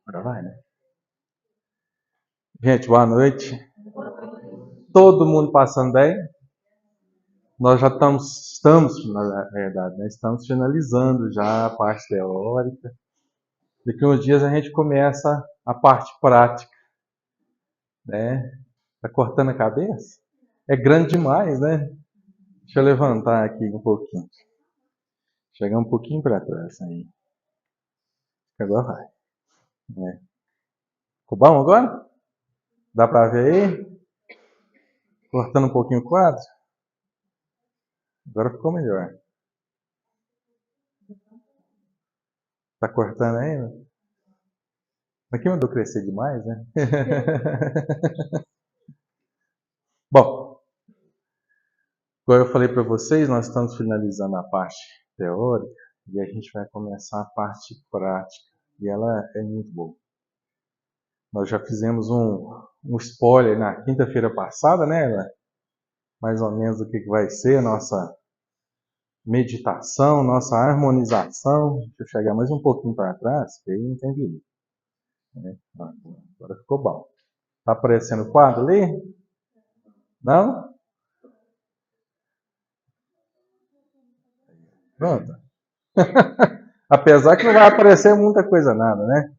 Agora vai, né? Gente, boa noite. Todo mundo passando bem? Nós já estamos na verdade, né? Estamos finalizando já a parte teórica. Daqui a uns dias a gente começa a parte prática, né? Tá cortando a cabeça? É grande demais, né? Deixa eu levantar aqui um pouquinho. Chegar um pouquinho para trás aí. Agora vai. Né? Ficou bom agora? Dá para ver aí? Cortando um pouquinho o quadro? Agora ficou melhor. Tá cortando ainda? Aqui mandou crescer demais, né? Bom, como eu falei para vocês, nós estamos finalizando a parte teórica e a gente vai começar a parte prática. E ela é muito boa. Nós já fizemos um spoiler na quinta-feira passada, né? Mais ou menos o que vai ser a nossa meditação, nossa harmonização. Deixa eu chegar mais um pouquinho para trás, que aí não tem perigo. Agora ficou bom. Está aparecendo o quadro ali? Não? Pronto. Apesar que não vai aparecer muita coisa nada, né?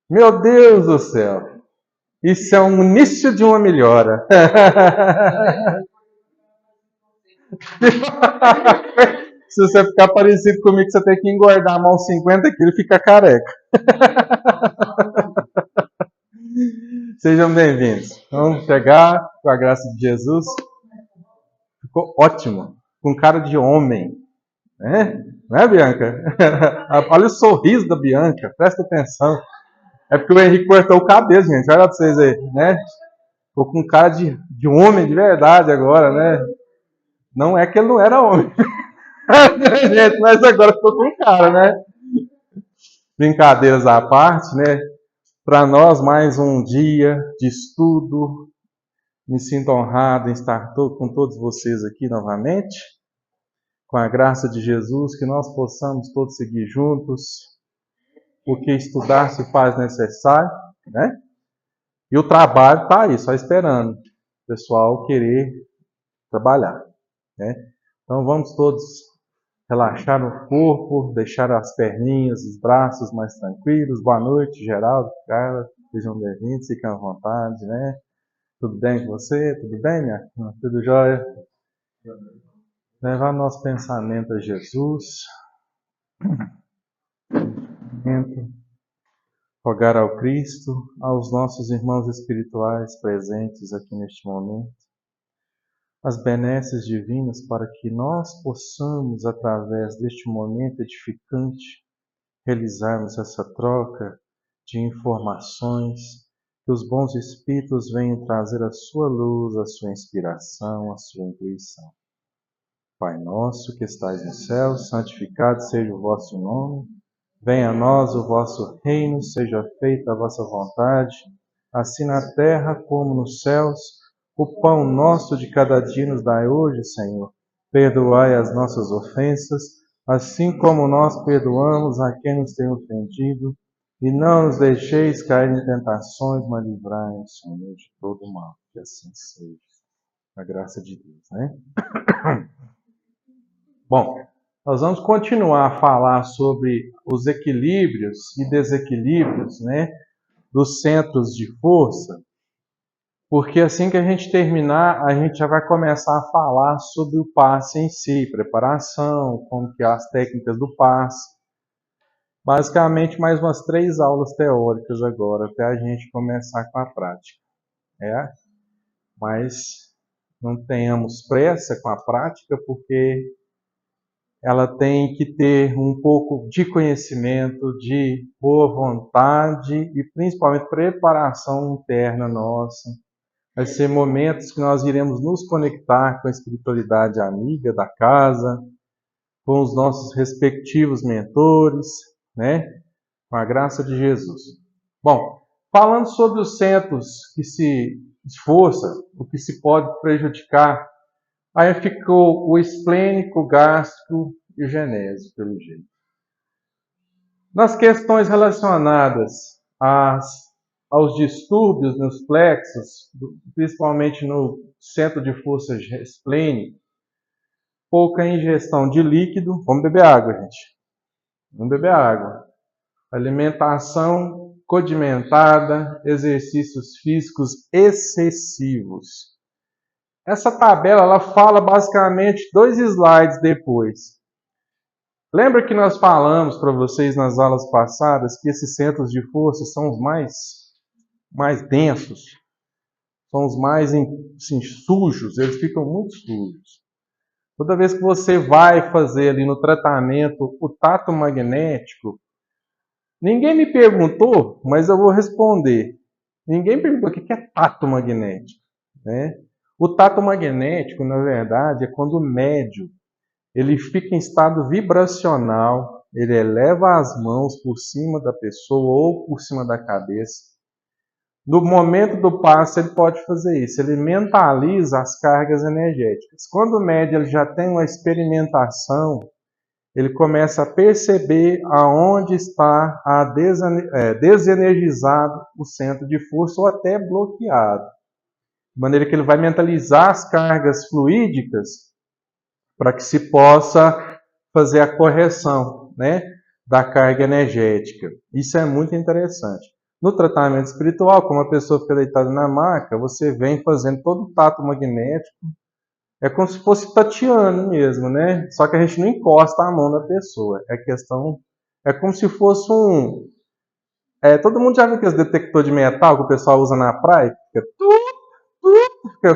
Meu Deus do céu! Isso é um início de uma melhora. Se você ficar parecido comigo, você tem que engordar mais uns 50 quilos e ficar careca. Sejam bem-vindos. Vamos chegar com a graça de Jesus. Ficou ótimo. Com cara de homem. Né? Não é, Bianca? Olha o sorriso da Bianca. Presta atenção. É porque o Henrique cortou o cabelo, gente. Olha pra vocês aí, né? Ficou com cara de homem de verdade agora, né? Não é que ele não era homem. Gente, mas agora ficou com cara, né? Brincadeiras à parte, né? Para nós, mais um dia de estudo. Me sinto honrado em estar com todos vocês aqui novamente. Com a graça de Jesus, que nós possamos todos seguir juntos, porque estudar se faz necessário, né? E o trabalho está aí, só esperando o pessoal querer trabalhar, né? Então vamos todos relaxar o corpo, deixar as perninhas, os braços mais tranquilos. Boa noite, Geraldo, cara, sejam bem-vindos, fiquem à vontade, né? Tudo bem com você? Tudo bem, minha? Tudo jóia? Levar nosso pensamento a Jesus. Rogar ao Cristo, aos nossos irmãos espirituais presentes aqui neste momento, as benesses divinas para que nós possamos, através deste momento edificante, realizarmos essa troca de informações, que os bons espíritos venham trazer a sua luz, a sua inspiração, a sua intuição. Pai nosso que estais no céu, santificado seja o vosso nome. Venha a nós o vosso reino, seja feita a vossa vontade, assim na terra como nos céus. O pão nosso de cada dia nos dai hoje, Senhor. Perdoai as nossas ofensas, assim como nós perdoamos a quem nos tem ofendido. E não nos deixeis cair em tentações, mas livrai-nos, Senhor, de todo mal. Que assim seja. A graça de Deus, né? Bom, nós vamos continuar a falar sobre os equilíbrios e desequilíbrios, né, dos centros de força, porque assim que a gente terminar, a gente já vai começar a falar sobre o passe em si, preparação, como que é as técnicas do passe. Basicamente, mais umas 3 aulas teóricas agora, até a gente começar com a prática. Mas não tenhamos pressa com a prática, porque ela tem que ter um pouco de conhecimento, de boa vontade e principalmente preparação interna nossa. Vai ser momentos que nós iremos nos conectar com a espiritualidade amiga da casa, com os nossos respectivos mentores, né? Com a graça de Jesus. Bom, falando sobre os centros que se esforçam, o que se pode prejudicar, aí ficou o esplênico, gástrico e o genésio, pelo jeito. Nas questões relacionadas aos distúrbios nos plexos, principalmente no centro de força splênico, pouca ingestão de líquido. Vamos beber água, gente. Vamos beber água. Alimentação condimentada, exercícios físicos excessivos. Essa tabela ela fala basicamente 2 slides depois. Lembra que nós falamos para vocês nas aulas passadas que esses centros de força são os mais densos, são os mais assim, sujos, eles ficam muito sujos. Toda vez que você vai fazer ali no tratamento o tato magnético, ninguém me perguntou, mas eu vou responder. Ninguém perguntou o que é tato magnético, né? O tato magnético, na verdade, é quando o médium ele fica em estado vibracional, ele eleva as mãos por cima da pessoa ou por cima da cabeça. No momento do passe, ele pode fazer isso, ele mentaliza as cargas energéticas. Quando o médium ele já tem uma experimentação, ele começa a perceber aonde está desenergizado o centro de força ou até bloqueado. De maneira que ele vai mentalizar as cargas fluídicas para que se possa fazer a correção, né, da carga energética. Isso é muito interessante. No tratamento espiritual, como a pessoa fica deitada na maca, você vem fazendo todo o tato magnético. É como se fosse tateando mesmo, né? Só que a gente não encosta a mão na pessoa. É como se fosse todo mundo já viu aqueles detector de metal que o pessoal usa na praia? Fica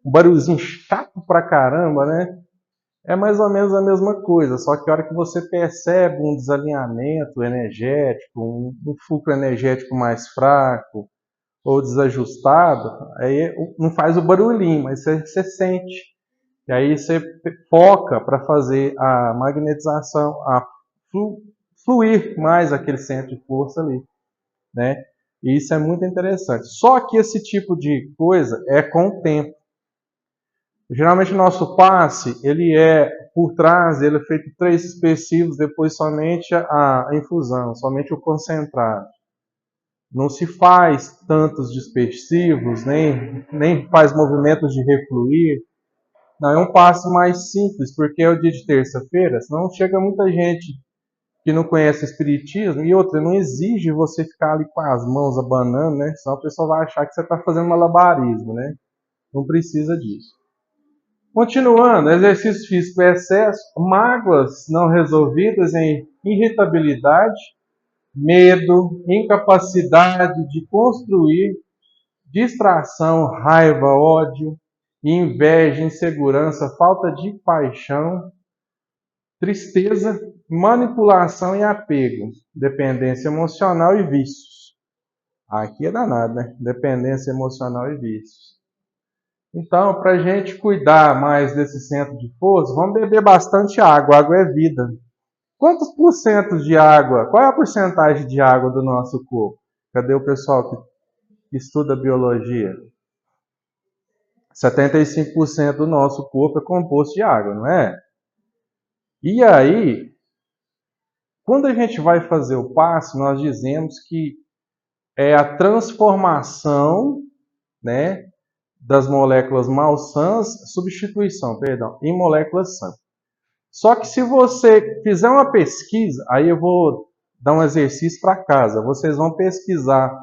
um barulhinho chato pra caramba, né? É mais ou menos a mesma coisa, só que a hora que você percebe um desalinhamento energético, um fulcro energético mais fraco ou desajustado, aí não faz o barulhinho, mas você sente. E aí você foca para fazer a magnetização, a fluir mais aquele centro de força ali, né? E isso é muito interessante. Só que esse tipo de coisa é com o tempo. Geralmente o nosso passe, ele por trás, ele é feito 3 dispersivos, depois somente a infusão, somente o concentrado. Não se faz tantos dispersivos, nem faz movimentos de refluir. Não, é um passe mais simples, porque é o dia de terça-feira, senão chega muita gente que não conhece o espiritismo, e outra, não exige você ficar ali com as mãos abanando, né? Senão a pessoa vai achar que você está fazendo malabarismo, né? Não precisa disso. Continuando, exercício físico em excesso, mágoas não resolvidas em irritabilidade, medo, incapacidade de construir, distração, raiva, ódio, inveja, insegurança, falta de paixão, tristeza, manipulação e apego, dependência emocional e vícios. Aqui é danado, né? Dependência emocional e vícios. Então, para a gente cuidar mais desse centro de força, vamos beber bastante água. Água é vida. Quantos por cento de água? Qual é a porcentagem de água do nosso corpo? Cadê o pessoal que estuda biologia? 75% do nosso corpo é composto de água, não é? E aí, quando a gente vai fazer o passe, nós dizemos que é a transformação, né, das moléculas malsãs, em moléculas sãs. Só que se você fizer uma pesquisa, aí eu vou dar um exercício para casa. Vocês vão pesquisar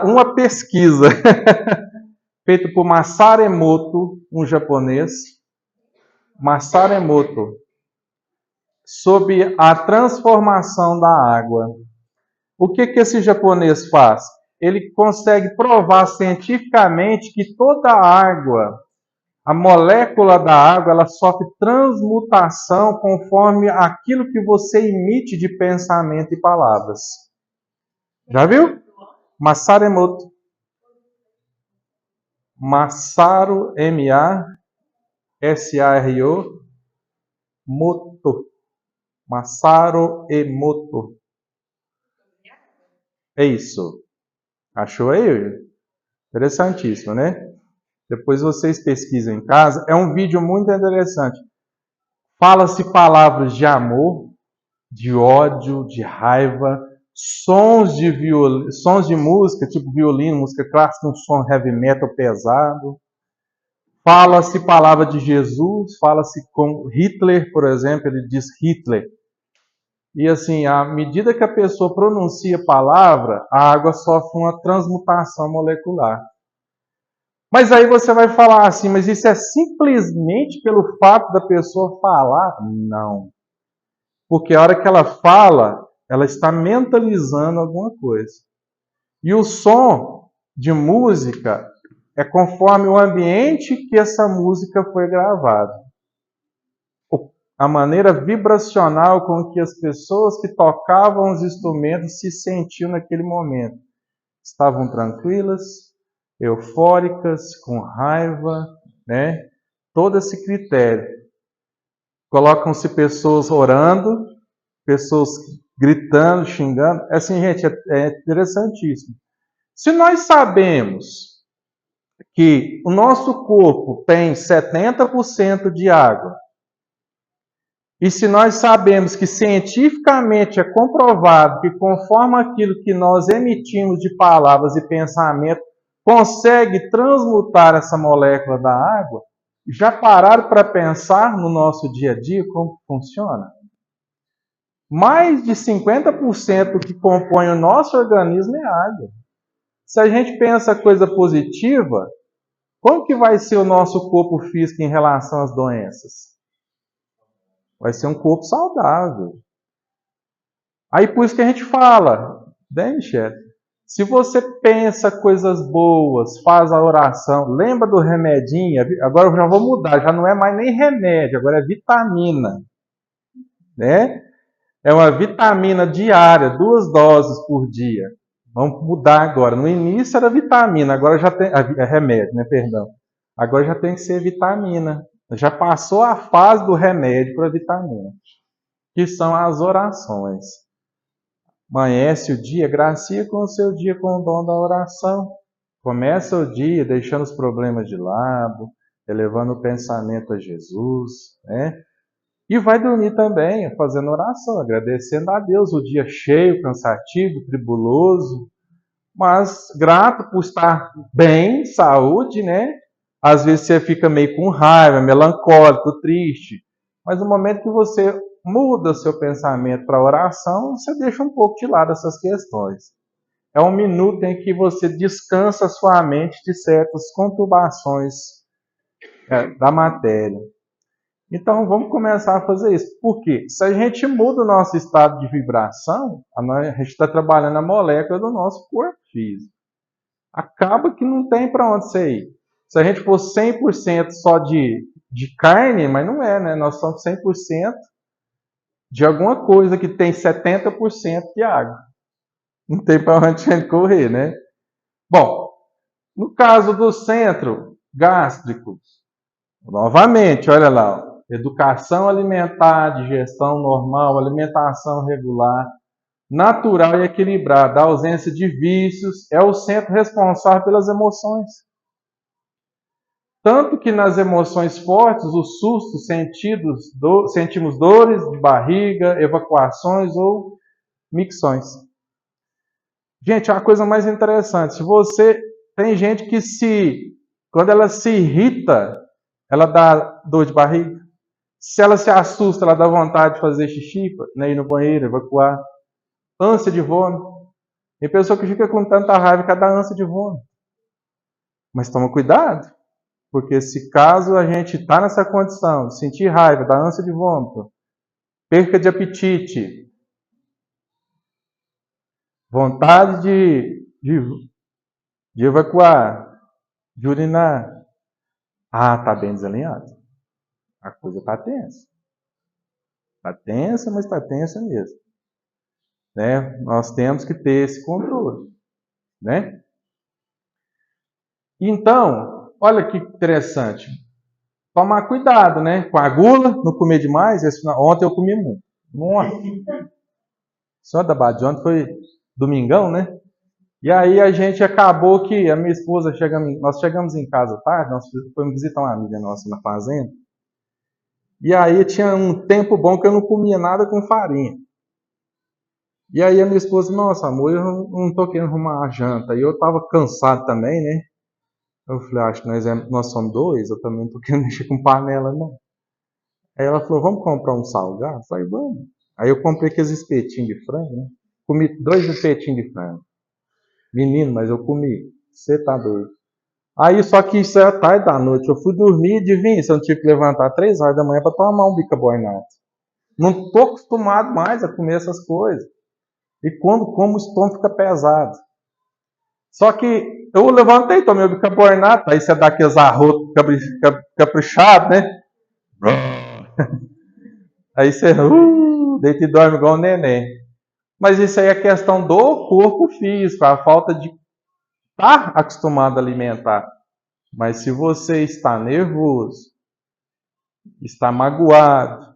uma pesquisa feita por Masaru Emoto, um japonês, Masaru Emoto, sobre a transformação da água. O que esse japonês faz? Ele consegue provar cientificamente que toda a água, a molécula da água, ela sofre transmutação conforme aquilo que você emite de pensamento e palavras. Já viu? Masaru Emoto. Masaru, M-A-S-A-R-O, Moto. Masaru Emoto. É isso. Achou aí? Interessantíssimo, né? Depois vocês pesquisam em casa. É um vídeo muito interessante. Fala-se palavras de amor, de ódio, de raiva, sons de música, tipo violino, música clássica, um som heavy metal pesado. Fala-se palavra de Jesus, fala-se com Hitler, por exemplo, ele diz Hitler. E assim, à medida que a pessoa pronuncia a palavra, a água sofre uma transmutação molecular. Mas aí você vai falar assim, mas isso é simplesmente pelo fato da pessoa falar? Não. Porque a hora que ela fala, ela está mentalizando alguma coisa. E o som de música é conforme o ambiente que essa música foi gravada. A maneira vibracional com que as pessoas que tocavam os instrumentos se sentiam naquele momento. Estavam tranquilas, eufóricas, com raiva, né? Todo esse critério. Colocam-se pessoas orando, pessoas gritando, xingando. Assim, gente, é interessantíssimo. Se nós sabemos que o nosso corpo tem 70% de água, e se nós sabemos que cientificamente é comprovado que conforme aquilo que nós emitimos de palavras e pensamento, consegue transmutar essa molécula da água, já pararam para pensar no nosso dia a dia como funciona? Mais de 50% que compõe o nosso organismo é água. Se a gente pensa coisa positiva, como que vai ser o nosso corpo físico em relação às doenças? Vai ser um corpo saudável. Aí por isso que a gente fala, né, Michele? Se você pensa coisas boas, faz a oração, lembra do remedinho, agora eu já vou mudar, já não é mais nem remédio, agora é vitamina. Né? É uma vitamina diária, 2 doses por dia. Vamos mudar agora. No início era vitamina, agora já tem. É remédio, né? Perdão. Agora já tem que ser vitamina. Já passou a fase do remédio para a vitamina, que são as orações. Amanhece o dia, gracia com o seu dia com o dom da oração. Começa o dia deixando os problemas de lado, elevando o pensamento a Jesus, né? E vai dormir também fazendo oração, agradecendo a Deus o dia cheio, cansativo, tribuloso, mas grato por estar bem, saúde, né? Às vezes você fica meio com raiva, melancólico, triste, mas no momento que você muda seu pensamento para a oração, você deixa um pouco de lado essas questões. É um minuto em que você descansa sua mente de certas conturbações da matéria. Então vamos começar a fazer isso. Por quê? Se a gente muda o nosso estado de vibração, a gente está trabalhando a molécula do nosso corpo físico. Acaba que não tem para onde você ir. Se a gente for 100% só de carne, mas não é, né? Nós somos 100% de alguma coisa que tem 70% de água. Não tem para onde a gente correr, né? Bom, no caso do centro gástrico, novamente, olha lá, ó. Educação alimentar, digestão normal, alimentação regular, natural e equilibrada, a ausência de vícios, é o centro responsável pelas emoções. Tanto que nas emoções fortes, os sustos sentimos dores de barriga, evacuações ou micções. Gente, é uma coisa mais interessante. Se você tem gente que quando ela se irrita, ela dá dor de barriga. Se ela se assusta, ela dá vontade de fazer xixi, né, ir no banheiro, evacuar. Ânsia de vômito. Tem pessoa que fica com tanta raiva que dá ânsia de vômito. Mas toma cuidado, porque se caso a gente está nessa condição de sentir raiva, da ânsia de vômito, perca de apetite, vontade de evacuar, de urinar, está bem desalinhado. A coisa está tensa. Está tensa, mas está tensa mesmo. Né? Nós temos que ter esse controle. Né? Então, olha que interessante. Tomar cuidado, né? Com a gula, não comer demais. Ontem eu comi muito. Nossa! Só da Bad ontem foi domingão, né? E aí a gente acabou que a minha esposa nós chegamos em casa tarde, nós fomos visitar uma amiga nossa na fazenda. E aí tinha um tempo bom que eu não comia nada com farinha. E aí a minha esposa, nossa, amor, eu não tô querendo arrumar a janta. E eu tava cansado também, né? Eu falei, acho que nós somos dois, eu também não tô querendo mexer com panela, não. Aí ela falou, vamos comprar um salgado? Eu falei, vamos. Aí eu comprei aqueles espetinhos de frango, né? Comi 2 espetinhos de frango. Menino, mas eu comi. Você tá doido. Aí, só que isso é tarde da noite. Eu fui dormir e adivinha, se eu não tive que levantar 3 horas da manhã para tomar um bicarbonato. Não tô acostumado mais a comer essas coisas. E quando como, o estômago fica pesado. Só que eu levantei, tomei o bicarbonato, aí você dá aqueles arrotos caprichados, né? Aí você deita e dorme igual um neném. Mas isso aí é questão do corpo físico, a falta de estar acostumado a alimentar. Mas se você está nervoso, está magoado,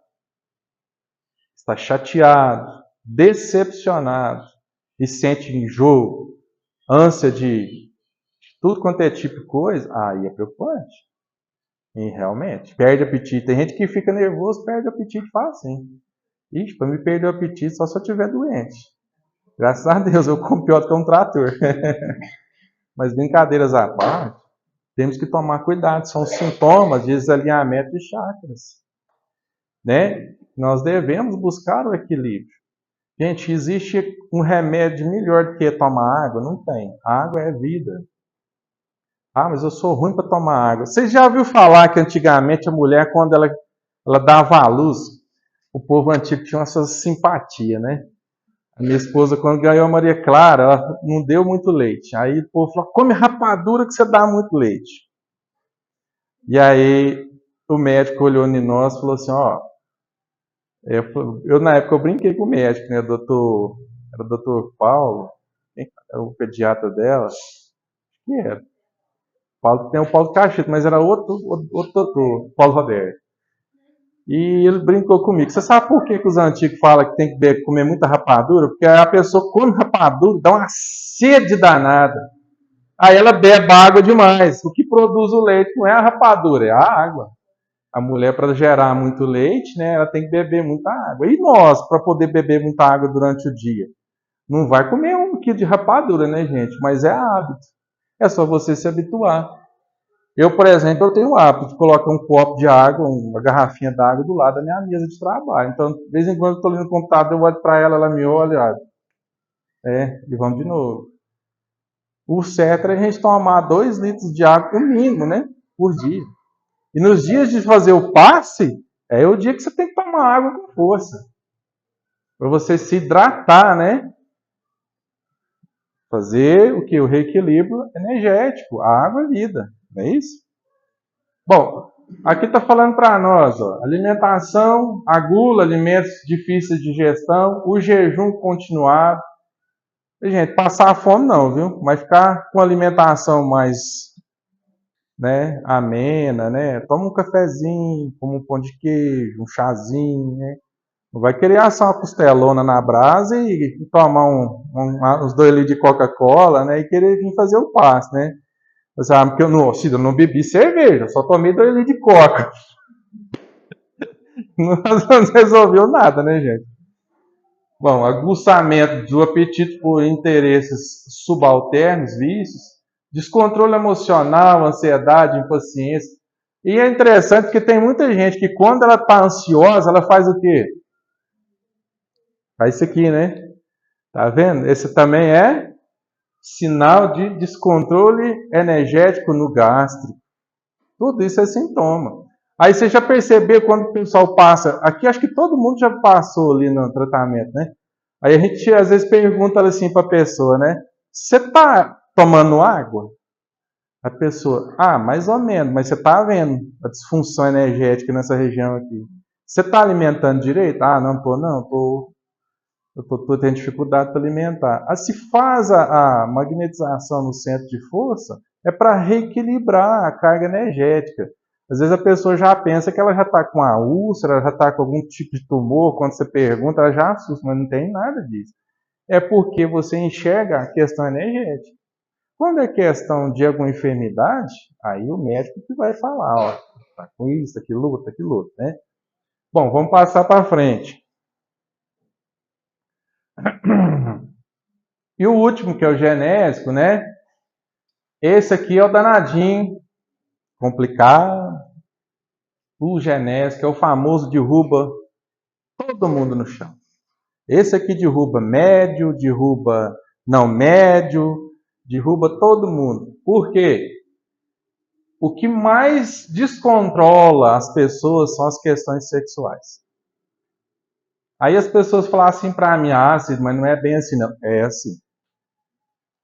está chateado, decepcionado e sente enjoo, ânsia de tudo quanto é tipo de coisa, aí é preocupante. E realmente, perde apetite. Tem gente que fica nervoso, perde apetite fácil. Ixi, para me perder o apetite só se eu estiver doente. Graças a Deus, eu como pior do que um trator. Mas brincadeiras à parte, temos que tomar cuidado. São sintomas de desalinhamento de chakras. Né? Nós devemos buscar o equilíbrio. Gente, existe um remédio melhor do que tomar água? Não tem. A água é vida. Ah, mas eu sou ruim para tomar água. Você já ouviu falar que antigamente a mulher, quando ela dava à luz, o povo antigo tinha essa simpatia, né? A minha esposa, quando ganhou a Maria Clara, ela não deu muito leite. Aí o povo falou, come rapadura que você dá muito leite. E aí o médico olhou em nós e falou assim, ó, na época eu brinquei com o médico, né? Era o doutor Paulo, o pediatra dela, que era. Tem o Paulo Cachito, mas era outro doutor, Paulo Roberto. E ele brincou comigo. Você sabe por que os antigos falam que tem que comer muita rapadura? Porque a pessoa come rapadura, dá uma sede danada. Aí ela bebe água demais. O que produz o leite não é a rapadura, é a água. A mulher, para gerar muito leite, né, ela tem que beber muita água. E nós, para poder beber muita água durante o dia? Não vai comer 1 quilo de rapadura, né, gente? Mas é hábito. É só você se habituar. Eu, por exemplo, eu tenho o hábito de colocar um copo de água, uma garrafinha d'água do lado da minha mesa de trabalho. Então, de vez em quando eu estou ali no computador, eu olho para ela, ela me olha, e vamos de novo. O certo é a gente tomar 2 litros de água, no mínimo, né, por dia. E nos dias de fazer o passe, é o dia que você tem que tomar água com força. Para você se hidratar, né? Fazer o que? O reequilíbrio energético. A água é vida, não é isso? Bom, aqui está falando para nós, ó, alimentação, a gula, alimentos difíceis de digestão, o jejum continuado. E, gente, passar fome não, viu? Mas ficar com alimentação mais, né, amena, né? Toma um cafezinho, como um pão de queijo, um chazinho, né? Não vai querer assar uma costelona na brasa e tomar uns 2 litros de Coca-Cola, né? E querer vir fazer o passe, né? Você sabe que eu não bebi cerveja, só tomei 2 litros de Coca. Não resolveu nada, né, gente? Bom, aguçamento do apetite por interesses subalternos, vícios, descontrole emocional, ansiedade, impaciência. E é interessante porque tem muita gente que quando ela está ansiosa, ela faz o quê? Faz isso aqui, né? Tá vendo? Esse também é sinal de descontrole energético no gástrico. Tudo isso é sintoma. Aí você já percebeu quando o pessoal passa, aqui acho que todo mundo já passou ali no tratamento, né? Aí a gente às vezes pergunta assim para a pessoa, né? Você está tomando água? A pessoa, mais ou menos, mas você está vendo a disfunção energética nessa região aqui. Você está alimentando direito? Não estou, não, eu estou tendo dificuldade para alimentar. Se faz a magnetização no centro de força, é para reequilibrar a carga energética. Às vezes a pessoa já pensa que ela já está com a úlcera, ela já está com algum tipo de tumor, quando você pergunta, ela já assusta, mas não tem nada disso. É porque você enxerga a questão energética. Quando é questão de alguma enfermidade, aí o médico que vai falar, ó, tá com isso, aquilo, né? Bom, vamos passar para frente. E o último, que é o genésico, né? Esse aqui é o danadinho, complicado. O genésico é o famoso derruba todo mundo no chão. Esse aqui derruba médio, derruba não médio, derruba todo mundo. Por quê? O que mais descontrola as pessoas são as questões sexuais. Aí as pessoas falam assim para mim, mas não é bem assim não. É assim.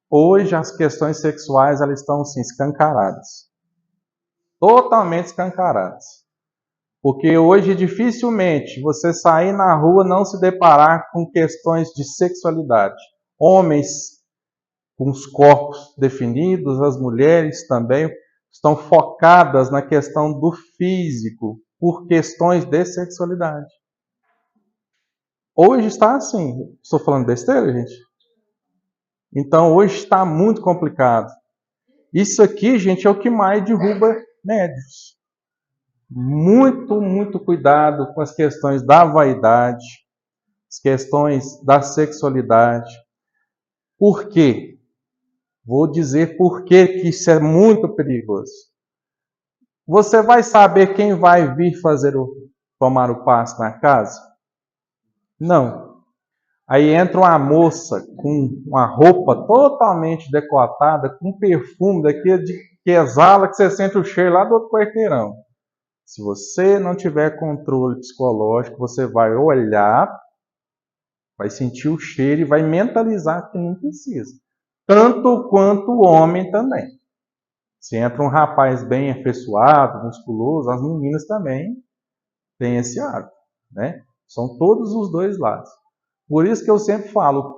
Hoje as questões sexuais elas estão assim, escancaradas. Totalmente escancaradas. Porque hoje dificilmente você sair na rua não se deparar com questões de sexualidade. Homens com os corpos definidos, as mulheres também estão focadas na questão do físico por questões de sexualidade. Hoje está assim. Estou falando besteira, gente? Então hoje está muito complicado. Isso aqui, gente, é o que mais derruba médios. Muito cuidado com as questões da vaidade, as questões da sexualidade. Por quê? Vou dizer por que isso é muito perigoso. Você vai saber quem vai vir tomar o passe na casa? Não. Aí entra uma moça com uma roupa totalmente decotada, com perfume daquele que exala, que você sente o cheiro lá do outro quarteirão. Se você não tiver controle psicológico, você vai olhar, vai sentir o cheiro e vai mentalizar que não precisa. Tanto quanto o homem também. Se entra um rapaz bem afeiçoado, musculoso, as meninas também têm esse hábito, né? São todos os dois lados. Por isso que eu sempre falo,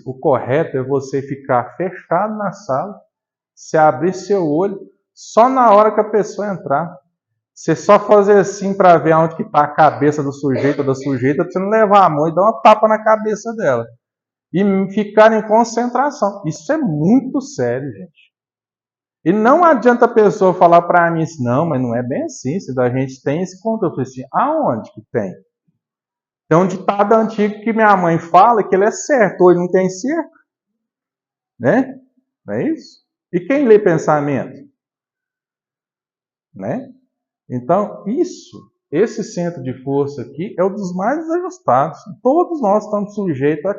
o correto é você ficar fechado na sala, se abrir seu olho, só na hora que a pessoa entrar. Você só fazer assim para ver onde está a cabeça do sujeito ou da sujeita, para você não levar a mão e dar uma tapa na cabeça dela. E ficar em concentração. Isso é muito sério, gente. E não adianta a pessoa falar para mim assim, não, mas não é bem assim, se a gente tem esse controle. Eu falei assim, aonde que tem? Tem um ditado antigo que minha mãe fala que ele é certo, hoje não tem certo. Né? Não é isso? E quem lê pensamento? Né? Então, esse centro de força aqui é um dos mais ajustados. Todos nós estamos sujeitos a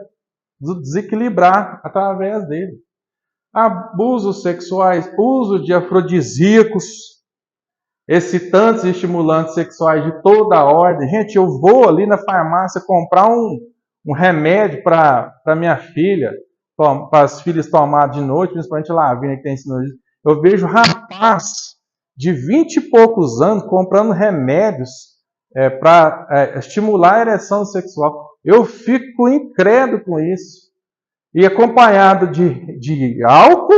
desequilibrar através dele. Abusos sexuais, uso de afrodisíacos, excitantes e estimulantes sexuais de toda a ordem. Gente, eu vou ali na farmácia comprar um remédio para minha filha, para as filhas tomar de noite, principalmente Lavínia que tem esse nojo. Eu vejo rapaz de 20 e poucos anos comprando remédios para estimular a ereção sexual. Eu fico incrédulo com isso. E acompanhado de álcool,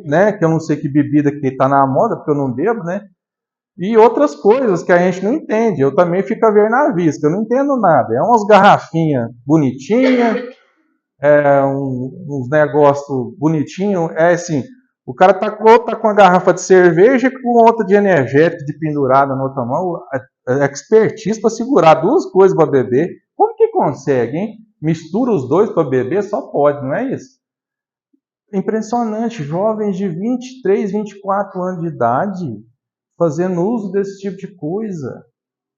né, que eu não sei que bebida que está na moda, porque eu não bebo, né? E outras coisas que a gente não entende. Eu também fico a ver na vista, eu não entendo nada. É umas garrafinhas bonitinhas, uns negócios bonitinhos. É assim, o cara tá com uma garrafa de cerveja e com outra de energético de pendurada na outra mão. Expertise para segurar duas coisas para beber. Como que consegue, hein? Mistura os dois para beber, só pode, não é isso? Impressionante, jovens de 23, 24 anos de idade fazendo uso desse tipo de coisa.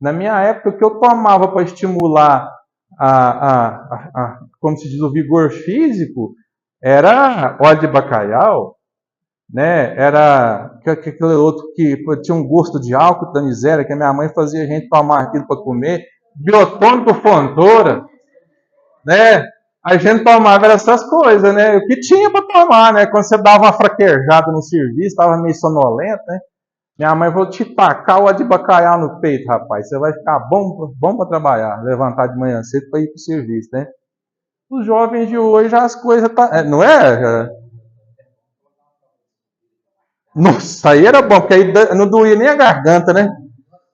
Na minha época, o que eu tomava para estimular como se diz, o vigor físico era óleo de bacalhau, né? Era aquele outro que tinha um gosto de álcool, tanizera, que a minha mãe fazia a gente tomar aquilo para comer, biotônico Fontoura, né? A gente tomava essas coisas, né? O que tinha para tomar, né? Quando você dava uma fraquejada no serviço, estava meio sonolento, né? Minha mãe falou, te tacar o de bacalhau no peito, rapaz. Você vai ficar bom para trabalhar, levantar de manhã cedo para ir para o serviço, né? Os jovens de hoje, as coisas... não é? Nossa, aí era bom, porque aí não doía nem a garganta, né?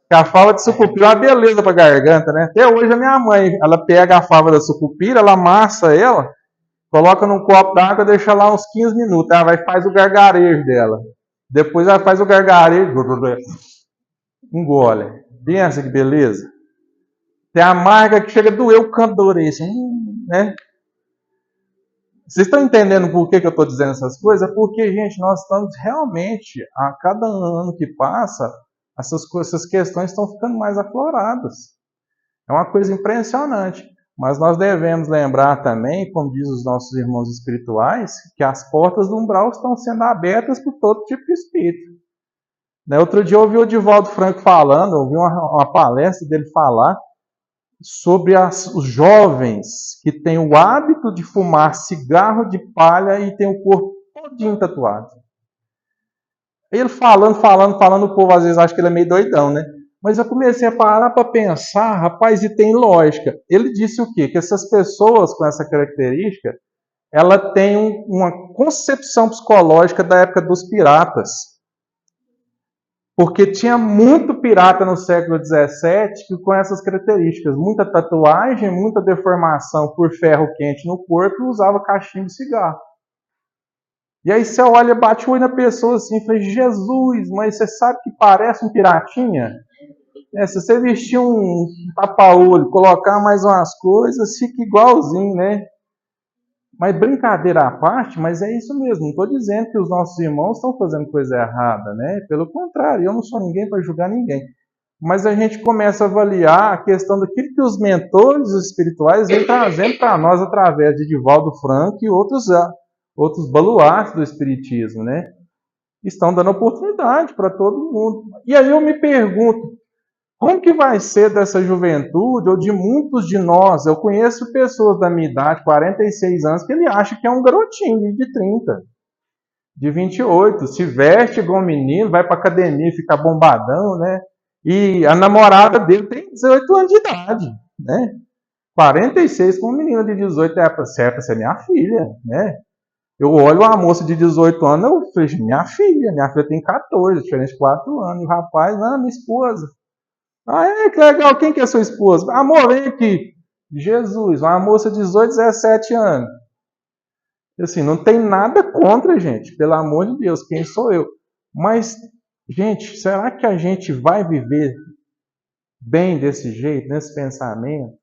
Porque a fava de sucupira é uma beleza para garganta, né? Até hoje a minha mãe, ela pega a fava da sucupira, ela amassa ela, coloca num copo d'água e deixa lá uns 15 minutos. Ela vai faz o gargarejo dela. Depois ela faz o gargarejo, engole. Pensa que beleza. Tem a amarga que chega a doer o canto da orelha, assim, né? Vocês estão entendendo por que eu estou dizendo essas coisas? Porque, gente, nós estamos realmente, a cada ano que passa, essas questões estão ficando mais afloradas. É uma coisa impressionante. Mas nós devemos lembrar também, como diz os nossos irmãos espirituais, que as portas do umbral estão sendo abertas por todo tipo de espírito. Outro dia eu ouvi o Divaldo Franco falando, ouvi uma palestra dele falar sobre os jovens que têm o hábito de fumar cigarro de palha e têm o corpo todinho tatuado. Ele falando, o povo às vezes acha que ele é meio doidão, né? Mas eu comecei a parar para pensar, rapaz, e tem lógica. Ele disse o quê? Que essas pessoas com essa característica, ela tem uma concepção psicológica da época dos piratas. Porque tinha muito pirata no século XVII com essas características. Muita tatuagem, muita deformação por ferro quente no corpo e usava cachimbo de cigarro. E aí você olha, bate o olho na pessoa assim e fala, Jesus, mas você sabe que parece um piratinha? Se você vestir um tapa-olho, colocar mais umas coisas, fica igualzinho, né? Mas brincadeira à parte, mas é isso mesmo. Não estou dizendo que os nossos irmãos estão fazendo coisa errada, né? Pelo contrário, eu não sou ninguém para julgar ninguém. Mas a gente começa a avaliar a questão daquilo que os mentores espirituais vêm trazendo para nós através de Divaldo Franco e outros baluartes do espiritismo, né? Estão dando oportunidade para todo mundo. E aí eu me pergunto, como que vai ser dessa juventude, ou de muitos de nós? Eu conheço pessoas da minha idade, 46 anos, que ele acha que é um garotinho de 30, de 28, se veste igual um menino, vai para academia, fica bombadão, né? E a namorada dele tem 18 anos de idade, né? 46 com uma menina de 18 é para ser minha filha, né? Eu olho uma moça de 18 anos, eu falei, minha filha tem 14, diferente de 4 anos. E o rapaz, não, minha esposa. Ah, que legal, quem que é sua esposa? Amor, vem aqui. Jesus, uma moça de 18, 17 anos. Assim, não tem nada contra, gente, pelo amor de Deus, quem sou eu? Mas, gente, será que a gente vai viver bem desse jeito, nesse pensamento,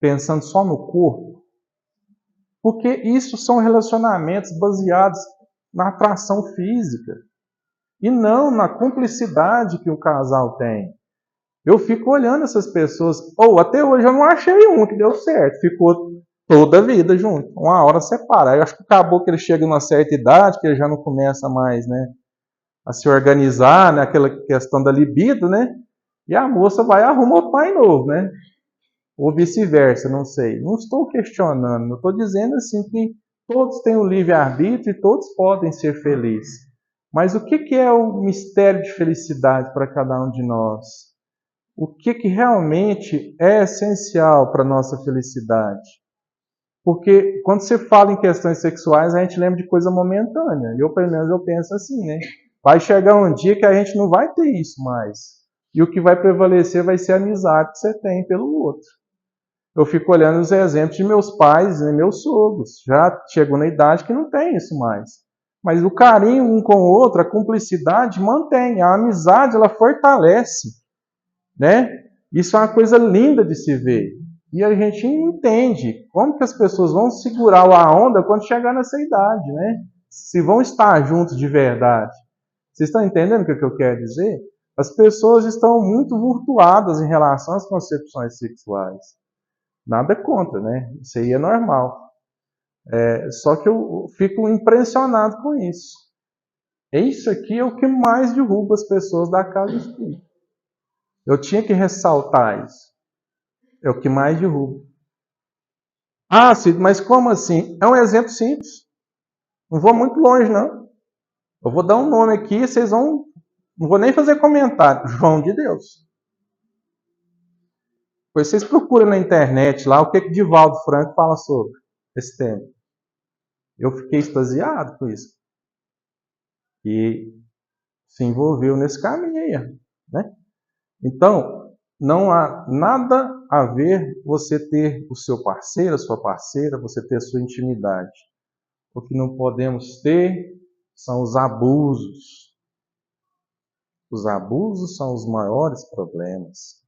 pensando só no corpo? Porque isso são relacionamentos baseados na atração física e não na cumplicidade que o casal tem. Eu fico olhando essas pessoas, até hoje eu não achei um que deu certo, ficou toda a vida junto, uma hora separa. Eu acho que acabou que ele chega numa certa idade, que ele já não começa mais, né, a se organizar, né, aquela questão da libido, né, e a moça vai e arruma outro pai novo, né, ou vice-versa, não sei. Não estou questionando, eu estou dizendo assim que todos têm o livre-arbítrio e todos podem ser felizes. Mas o que é o mistério de felicidade para cada um de nós? O que realmente é essencial para a nossa felicidade? Porque quando você fala em questões sexuais, a gente lembra de coisa momentânea. Eu, pelo menos, eu penso assim, né? Vai chegar um dia que a gente não vai ter isso mais. E o que vai prevalecer vai ser a amizade que você tem pelo outro. Eu fico olhando os exemplos de meus pais e meus sogros. Já chegou na idade que não tem isso mais. Mas o carinho um com o outro, a cumplicidade mantém. A amizade, ela fortalece. Né? Isso é uma coisa linda de se ver. E a gente entende como que as pessoas vão segurar a onda quando chegar nessa idade, né? Se vão estar juntos de verdade. Vocês estão entendendo o que eu quero dizer? As pessoas estão muito virtuadas em relação às concepções sexuais. Nada contra, né? Isso aí é normal. Só que eu fico impressionado com isso. Isso aqui é o que mais derruba as pessoas da casa espírita. Eu tinha que ressaltar isso. É o que mais derruba. Ah, Cid, mas como assim? É um exemplo simples. Não vou muito longe, não. Eu vou dar um nome aqui e vocês vão... Não vou nem fazer comentário. João de Deus. Depois vocês procuram na internet lá o que Divaldo Franco fala sobre esse tema. Eu fiquei extasiado com isso. E se envolveu nesse caminho aí, né? Então, não há nada a ver você ter o seu parceiro, a sua parceira, você ter a sua intimidade. O que não podemos ter são os abusos. Os abusos são os maiores problemas.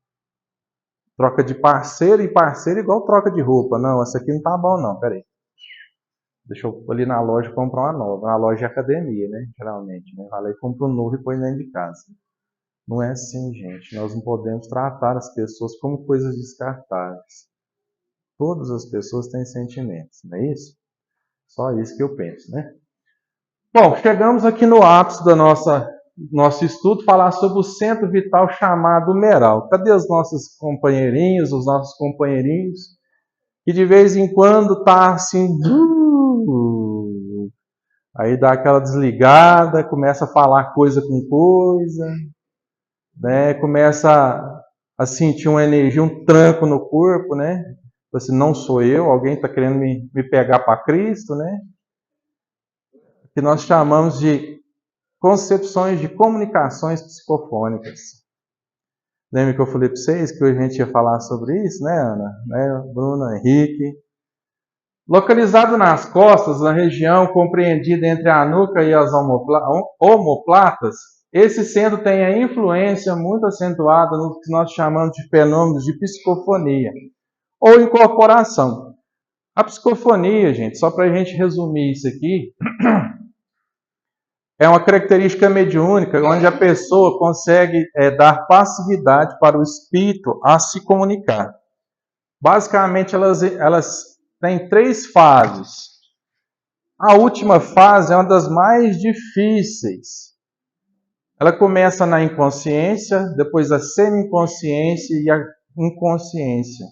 Troca de parceiro e parceiro igual troca de roupa. Não, essa aqui não tá bom não, peraí. Deixa eu ali na loja comprar uma nova. Na loja de academia, né? Geralmente, né? Vai lá e compra um novo e põe dentro de casa. Não é assim, gente. Nós não podemos tratar as pessoas como coisas descartáveis. Todas as pessoas têm sentimentos, não é isso? Só isso que eu penso, né? Bom, chegamos aqui no ápice do nosso estudo, falar sobre o centro vital chamado humeral. Cadê os nossos companheirinhos, os nossos companheirinhos? Que de vez em quando tá assim, aí dá aquela desligada, começa a falar coisa com coisa, né? Começa a sentir uma energia, um tranco no corpo, né? Assim, não sou eu, alguém está querendo me pegar para Cristo, né? Que nós chamamos de concepções de comunicações psicofônicas. Lembra que eu falei para vocês que hoje a gente ia falar sobre isso, né, Ana? Né, Bruno, Henrique. Localizado nas costas, na região compreendida entre a nuca e as omoplatas, esse centro tem a influência muito acentuada no que nós chamamos de fenômenos de psicofonia ou incorporação. A psicofonia, gente, só para a gente resumir isso aqui, é uma característica mediúnica onde a pessoa consegue dar passividade para o espírito a se comunicar. Basicamente, elas têm 3 fases. A última fase é uma das mais difíceis. Ela começa na inconsciência, depois a semi-inconsciência e a inconsciência.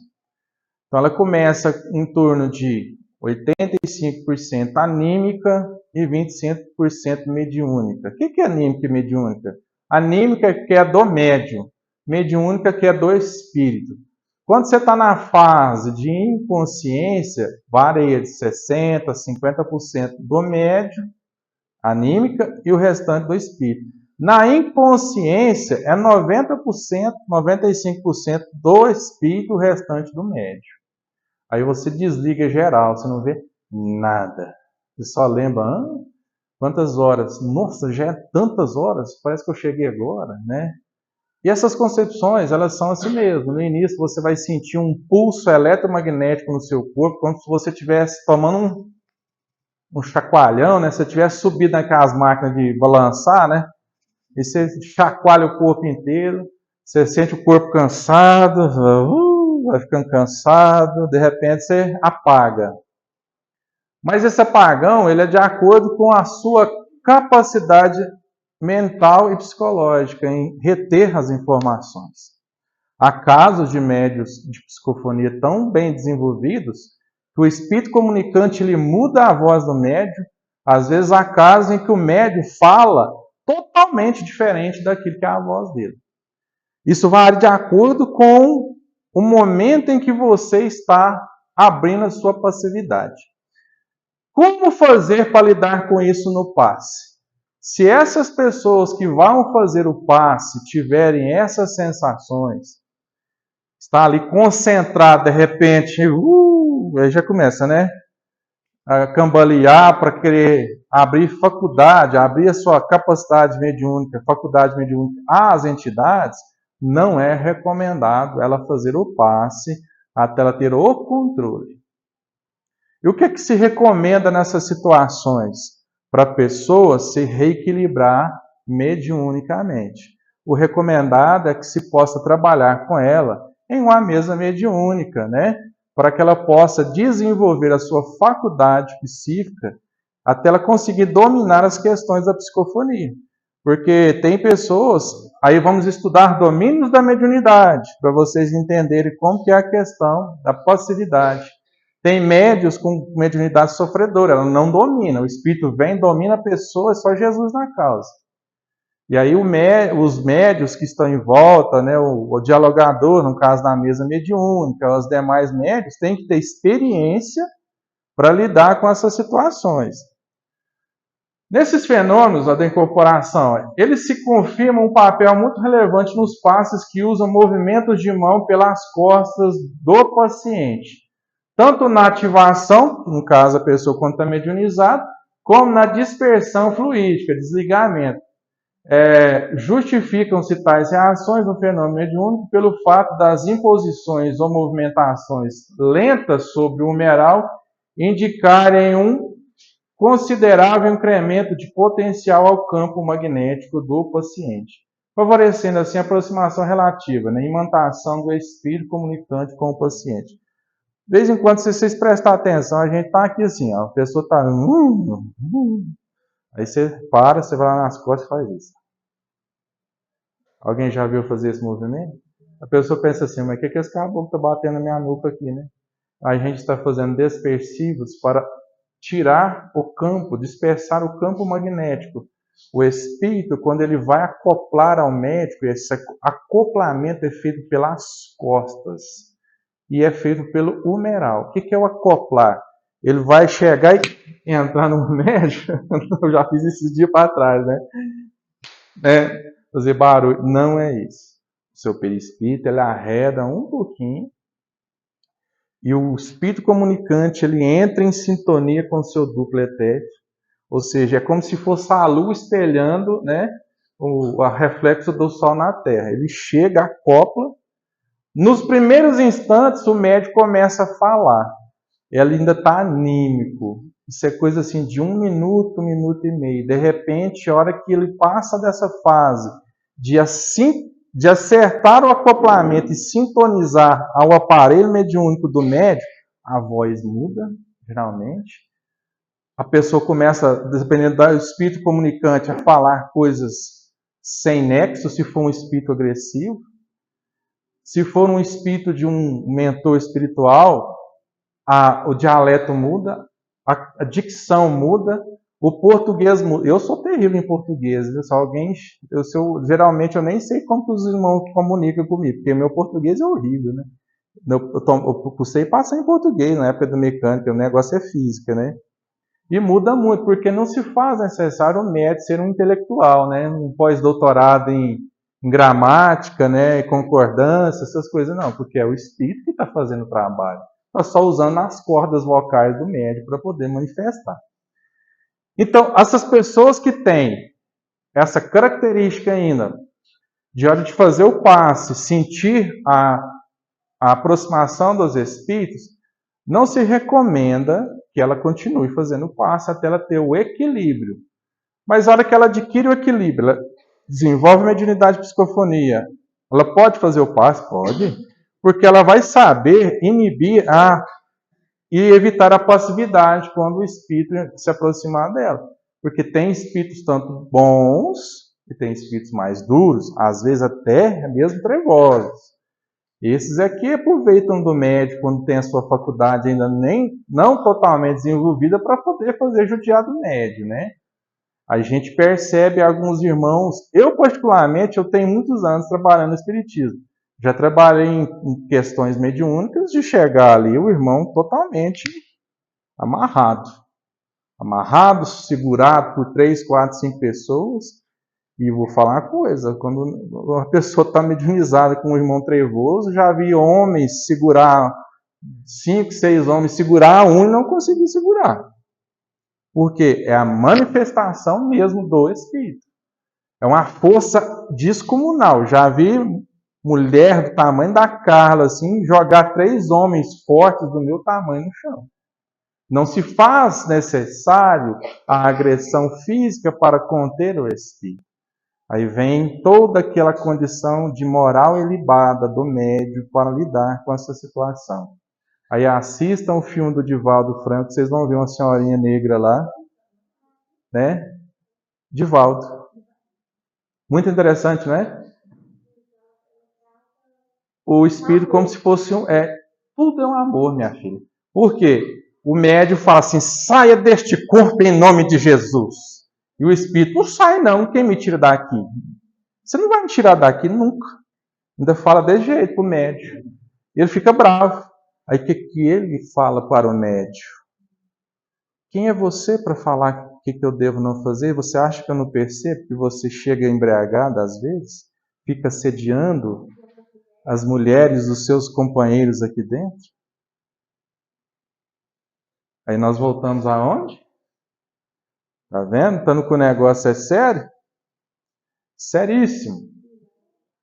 Então, ela começa em torno de 85% anímica e 25% mediúnica. O que é anímica e mediúnica? Anímica que é do médium, mediúnica que é do espírito. Quando você está na fase de inconsciência, varia de 60% a 50% do médium, anímica, e o restante do espírito. Na inconsciência, é 90%, 95% do espírito, o restante do médium. Aí você desliga geral, você não vê nada. Você só lembra, quantas horas? Nossa, já é tantas horas, parece que eu cheguei agora, né? E essas concepções, elas são assim mesmo. No início você vai sentir um pulso eletromagnético no seu corpo, como se você estivesse tomando um chacoalhão, né? Se você tivesse subido naquelas máquinas de balançar, né? E você chacoalha o corpo inteiro, você sente o corpo cansado, vai ficando cansado, de repente você apaga. Mas esse apagão, ele é de acordo com a sua capacidade mental e psicológica em reter as informações. Há casos de médios de psicofonia tão bem desenvolvidos que o espírito comunicante ele muda a voz do médium. Às vezes há casos em que o médium fala totalmente diferente daquilo que é a voz dele. Isso varia de acordo com o momento em que você está abrindo a sua passividade. Como fazer para lidar com isso no passe? Se essas pessoas que vão fazer o passe tiverem essas sensações, está ali concentrado, de repente, aí já começa, né? A cambalear para querer abrir faculdade, abrir a sua capacidade mediúnica, faculdade mediúnica às entidades, não é recomendado ela fazer o passe até ela ter o controle. E o que é que se recomenda nessas situações? Para a pessoa se reequilibrar mediunicamente. O recomendado é que se possa trabalhar com ela em uma mesa mediúnica, né? Para que ela possa desenvolver a sua faculdade psíquica até ela conseguir dominar as questões da psicofonia. Porque tem pessoas, aí vamos estudar domínios da mediunidade, para vocês entenderem como que é a questão da passividade. Tem médios com mediunidade sofredora, ela não domina, o espírito vem, domina a pessoa, é só Jesus na causa. E aí os médios que estão em volta, né, o dialogador, no caso da mesa mediúnica, os demais médios, têm que ter experiência para lidar com essas situações. Nesses fenômenos da incorporação, eles se confirmam um papel muito relevante nos passes que usam movimentos de mão pelas costas do paciente. Tanto na ativação, no caso a pessoa quando está mediunizada, como na dispersão fluídica, desligamento. Justificam-se tais reações no fenômeno mediúnico pelo fato das imposições ou movimentações lentas sobre o humeral indicarem um considerável incremento de potencial ao campo magnético do paciente, favorecendo assim a aproximação relativa, né, imantação do espírito comunicante com o paciente. De vez em quando, se vocês prestarem atenção, a gente está aqui assim, ó, a pessoa está... Aí você para, você vai lá nas costas e faz isso. Alguém já viu fazer esse movimento? A pessoa pensa assim, mas o que esse caboclo está batendo na minha nuca aqui, né? A gente está fazendo dispersivos para tirar o campo, dispersar o campo magnético. O espírito, quando ele vai acoplar ao médico, esse acoplamento é feito pelas costas e é feito pelo humeral. O que é o acoplar? Ele vai chegar e entrar no médico, eu já fiz esses dias para trás, né? Fazer barulho. Não é isso. O seu perispírito, ele arreda um pouquinho e o espírito comunicante, ele entra em sintonia com o seu duplo etérico, ou seja, é como se fosse a luz espelhando, né, o reflexo do sol na Terra. Ele chega, acopla. Nos primeiros instantes, o médico começa a falar. Ele ainda está anímico. Isso é coisa assim de 1 minuto, 1 minuto e meio. De repente, a hora que ele passa dessa fase de acertar o acoplamento e sintonizar ao aparelho mediúnico do médico, a voz muda, geralmente. A pessoa começa, dependendo do espírito comunicante, a falar coisas sem nexo, se for um espírito agressivo. Se for um espírito de um mentor espiritual, o dialeto muda, a dicção muda, o português muda. Eu sou terrível em português, viu? Se alguém, geralmente eu nem sei como os irmãos comunicam comigo, porque meu português é horrível, né? Eu custei passar em português na época do mecânico, o negócio é física, né? E muda muito, porque não se faz necessário o médico ser um intelectual, né? Um pós-doutorado em gramática, né? Concordância, essas coisas, não, porque é o espírito que está fazendo o trabalho. Está só usando as cordas vocais do médico para poder manifestar. Então, essas pessoas que têm essa característica ainda, de hora de fazer o passe, sentir a aproximação dos espíritos, não se recomenda que ela continue fazendo o passe até ela ter o equilíbrio. Mas a hora que ela adquire o equilíbrio, ela desenvolve mediunidade de psicofonia, ela pode fazer o passe? Pode. Porque ela vai saber inibir e evitar a passividade quando o espírito se aproximar dela. Porque tem espíritos tanto bons e tem espíritos mais duros, às vezes até mesmo trevosos. Esses aqui aproveitam do médico quando tem a sua faculdade ainda não totalmente desenvolvida para poder fazer judiar do médio, né? A gente percebe alguns irmãos, eu particularmente, eu tenho muitos anos trabalhando no espiritismo. Já trabalhei em questões mediúnicas de chegar ali o irmão totalmente amarrado. Amarrado, segurado por 3, 4, 5 pessoas. E vou falar uma coisa, quando uma pessoa está mediunizada com um irmão trevoso, já vi homens segurar, 5, 6 homens segurar um e não conseguir segurar. Porque é a manifestação mesmo do Espírito. É uma força descomunal. Já vi mulher do tamanho da Carla, assim, jogar 3 homens fortes do meu tamanho no chão. Não se faz necessário a agressão física para conter o Espírito. Aí vem toda aquela condição de moral elevada do médium para lidar com essa situação. Aí assistam o filme do Divaldo Franco, vocês vão ver uma senhorinha negra lá, né? Divaldo. Muito interessante, né? O espírito como se fosse tudo é um amor, minha filha. Por quê? O médium fala assim, saia deste corpo em nome de Jesus. E o espírito, não sai não, quem me tira daqui? Você não vai me tirar daqui nunca. Ainda fala desse jeito para o médium. Ele fica bravo. Aí o que ele fala para o médium? Quem é você para falar o que eu devo não fazer? Você acha que eu não percebo que você chega embriagado às vezes? Fica assediando as mulheres dos seus companheiros aqui dentro? Aí nós voltamos aonde? Tá vendo? Tanto que o negócio é sério? Seríssimo.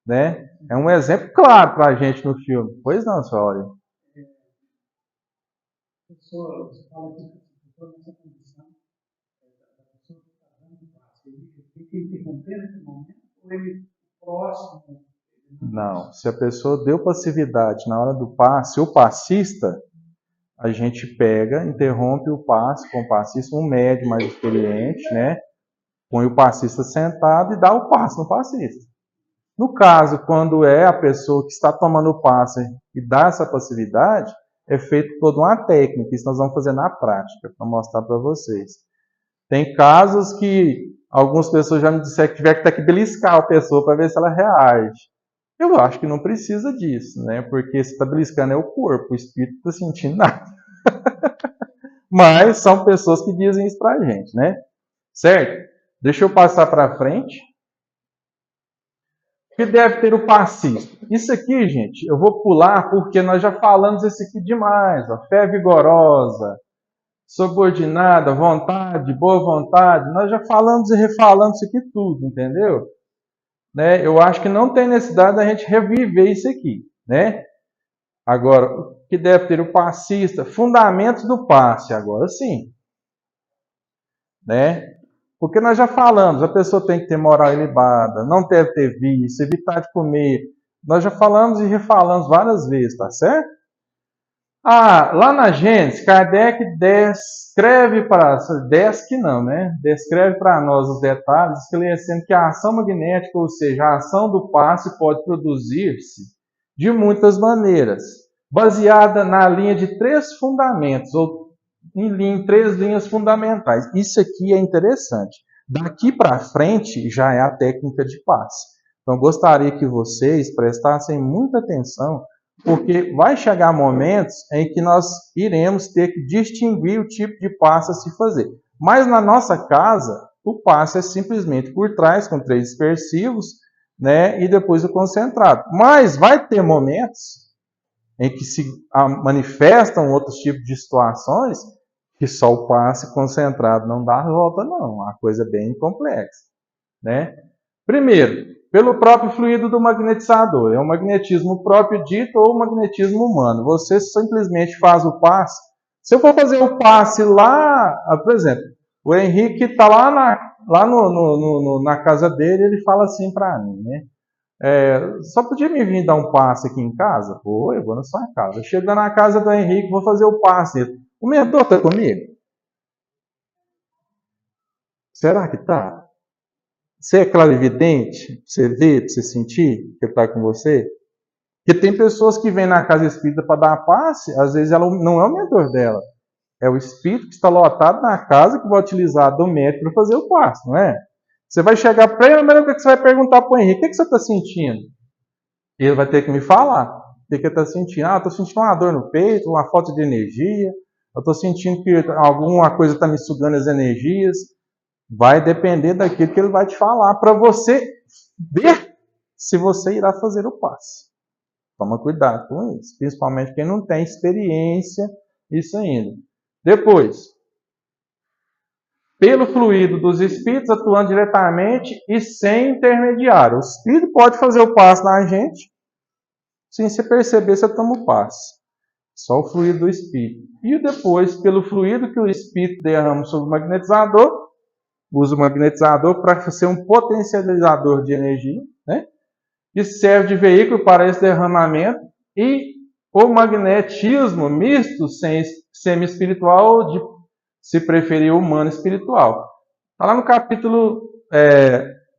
Né? É um exemplo claro para a gente no filme. Pois não, senhora? Você fala aqui que nessa condição interromper nesse momento? Ou ele próximo? Não. Se a pessoa deu passividade na hora do passe, o passista, a gente pega, interrompe o passe com o passista, um médium mais experiente, né? Põe o passista sentado e dá o passe no passista. No caso, quando é a pessoa que está tomando o passe e dá essa passividade, é feito toda uma técnica. Isso nós vamos fazer na prática, para mostrar para vocês. Tem casos que algumas pessoas já me disseram que tiver que ter que beliscar a pessoa para ver se ela reage. Eu acho que não precisa disso, né? Porque se está beliscando é o corpo, o espírito não está sentindo nada. Mas são pessoas que dizem isso para a gente, né? Certo? Deixa eu passar para frente. O que deve ter o passista? Isso aqui, gente, eu vou pular porque nós já falamos isso aqui demais. Ó. Fé vigorosa, subordinada, vontade, boa vontade. Nós já falamos e refalamos isso aqui tudo, entendeu? Né? Eu acho que não tem necessidade da gente reviver isso aqui, né? Agora, o que deve ter o passista? Fundamentos do passe, agora sim. Né? Porque nós já falamos, a pessoa tem que ter moral elevada, não deve ter vício, evitar de comer. Nós já falamos e refalamos várias vezes, tá certo? Lá na Gênesis, Kardec descreve para nós os detalhes, esclarecendo que a ação magnética, ou seja, a ação do passe, pode produzir-se de muitas maneiras, baseada na linha de 3 fundamentos, ou em 3 linhas fundamentais. Isso aqui é interessante. Daqui para frente já é a técnica de passe. Então, gostaria que vocês prestassem muita atenção, porque vai chegar momentos em que nós iremos ter que distinguir o tipo de passe a se fazer. Mas na nossa casa, o passe é simplesmente por trás, com 3 dispersivos, né, e depois o concentrado. Mas vai ter momentos em que se manifestam outros tipos de situações que só o passe concentrado não dá volta, não. A coisa é bem complexa, né? Primeiro, pelo próprio fluido do magnetizador. É o magnetismo próprio dito ou o magnetismo humano. Você simplesmente faz o passe. Se eu for fazer o passe lá, por exemplo, o Henrique está lá na casa dele, ele fala assim para mim, né? Só podia me vir dar um passe aqui em casa? Eu vou na sua casa. Eu chego lá na casa do Henrique, vou fazer o passe. O mentor está comigo? Será que está? Você é clarividente? Você vê, você sentir que ele está com você? Porque tem pessoas que vêm na casa espírita para dar passe, às vezes ela não é o mentor dela. É o espírito que está lotado na casa que vai utilizar do médico para fazer o passe, não é? Você vai chegar para ele, a primeira coisa que você vai perguntar para o Henrique: o que você está sentindo? Ele vai ter que me falar o que ele está sentindo. Estou sentindo uma dor no peito, uma falta de energia. Eu estou sentindo que alguma coisa está me sugando as energias. Vai depender daquilo que ele vai te falar para você ver se você irá fazer o passe. Toma cuidado com isso, principalmente quem não tem experiência isso ainda. Depois, pelo fluido dos espíritos atuando diretamente e sem intermediário. O espírito pode fazer o passe na gente, sem você perceber, você toma o passe. Só o fluido do espírito. E depois, pelo fluido que o espírito derrama sobre o magnetizador, usa o magnetizador para ser um potencializador de energia, né? E serve de veículo para esse derramamento, e o magnetismo misto semi-espiritual, de se preferir humano espiritual. Está lá no capítulo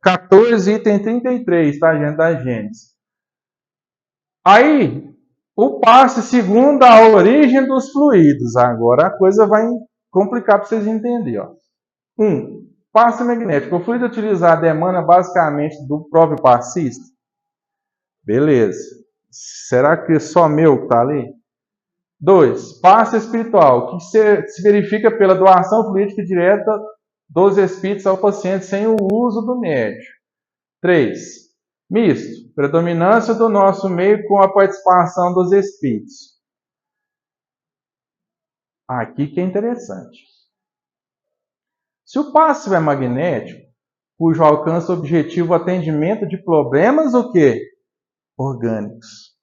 14, item 33, tá, gente, da Gênesis. Aí, o passe segundo a origem dos fluidos. Agora a coisa vai complicar para vocês entenderem. Ó. Passe magnético. O fluido utilizado emana basicamente do próprio passista? Beleza. Será que é só meu que está ali? 2. Passe espiritual, que se verifica pela doação fluídica direta dos espíritos ao paciente sem o uso do médio. 3. Misto. Predominância do nosso meio com a participação dos espíritos. Aqui que é interessante. Se o passe é magnético, cujo alcance objetivo é o atendimento de problemas o quê? Orgânicos,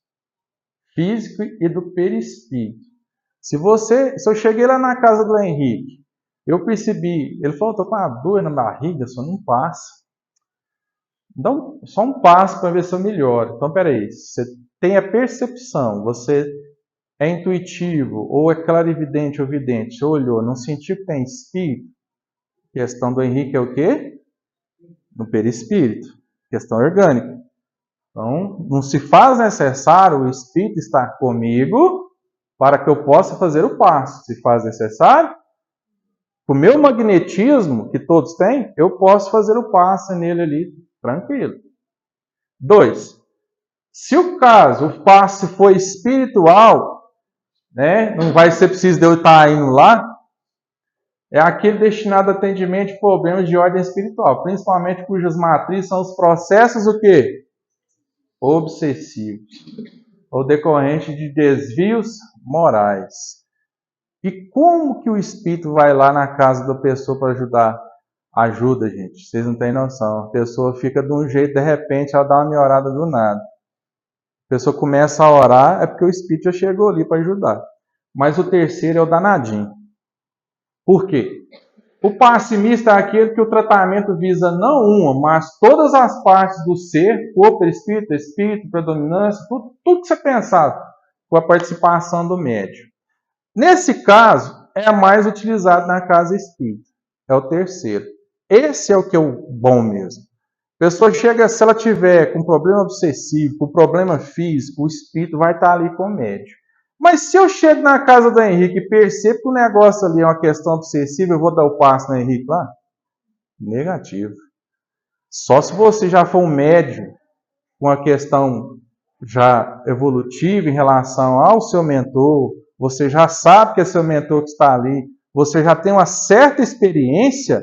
físico e do perispírito. Se eu cheguei lá na casa do Henrique, eu percebi, ele falou, estou com uma dor na barriga, só não passa. Então, só um passo para ver se eu melhoro. Então, peraí, você tem a percepção, você é intuitivo, ou é clarividente ou vidente, você olhou, não sentiu que tem espírito? Questão do Henrique é o quê? No perispírito, questão orgânica. Então, não se faz necessário o espírito estar comigo para que eu possa fazer o passo. Se faz necessário, o meu magnetismo, que todos têm, eu posso fazer o passe nele ali, tranquilo. 2. Se o caso, o passe foi espiritual, né, não vai ser preciso de eu estar indo lá, é aquele destinado a atendimento de problemas de ordem espiritual, principalmente cujas matrizes são os processos o quê? Obsessivos, ou decorrente de desvios morais. E como que o espírito vai lá na casa da pessoa para ajudar? Ajuda, gente. Vocês não têm noção. A pessoa fica de um jeito, de repente, ela dá uma melhorada do nada. A pessoa começa a orar, é porque o espírito já chegou ali para ajudar. Mas o terceiro é o danadinho. Por quê? O pessimista é aquele que o tratamento visa não uma, mas todas as partes do ser, corpo, espírito, predominância, tudo que você pensar com a participação do médium. Nesse caso, é a mais utilizada na casa espírita. É o terceiro. Esse é o que é o bom mesmo. A pessoa chega, se ela tiver com problema obsessivo, com problema físico, o espírito vai estar ali com o médium. Mas se eu chego na casa do Henrique e percebo que o negócio ali é uma questão obsessiva, eu vou dar o passo no Henrique lá? Negativo. Só se você já for um médium com uma questão já evolutiva em relação ao seu mentor, você já sabe que é seu mentor que está ali, você já tem uma certa experiência,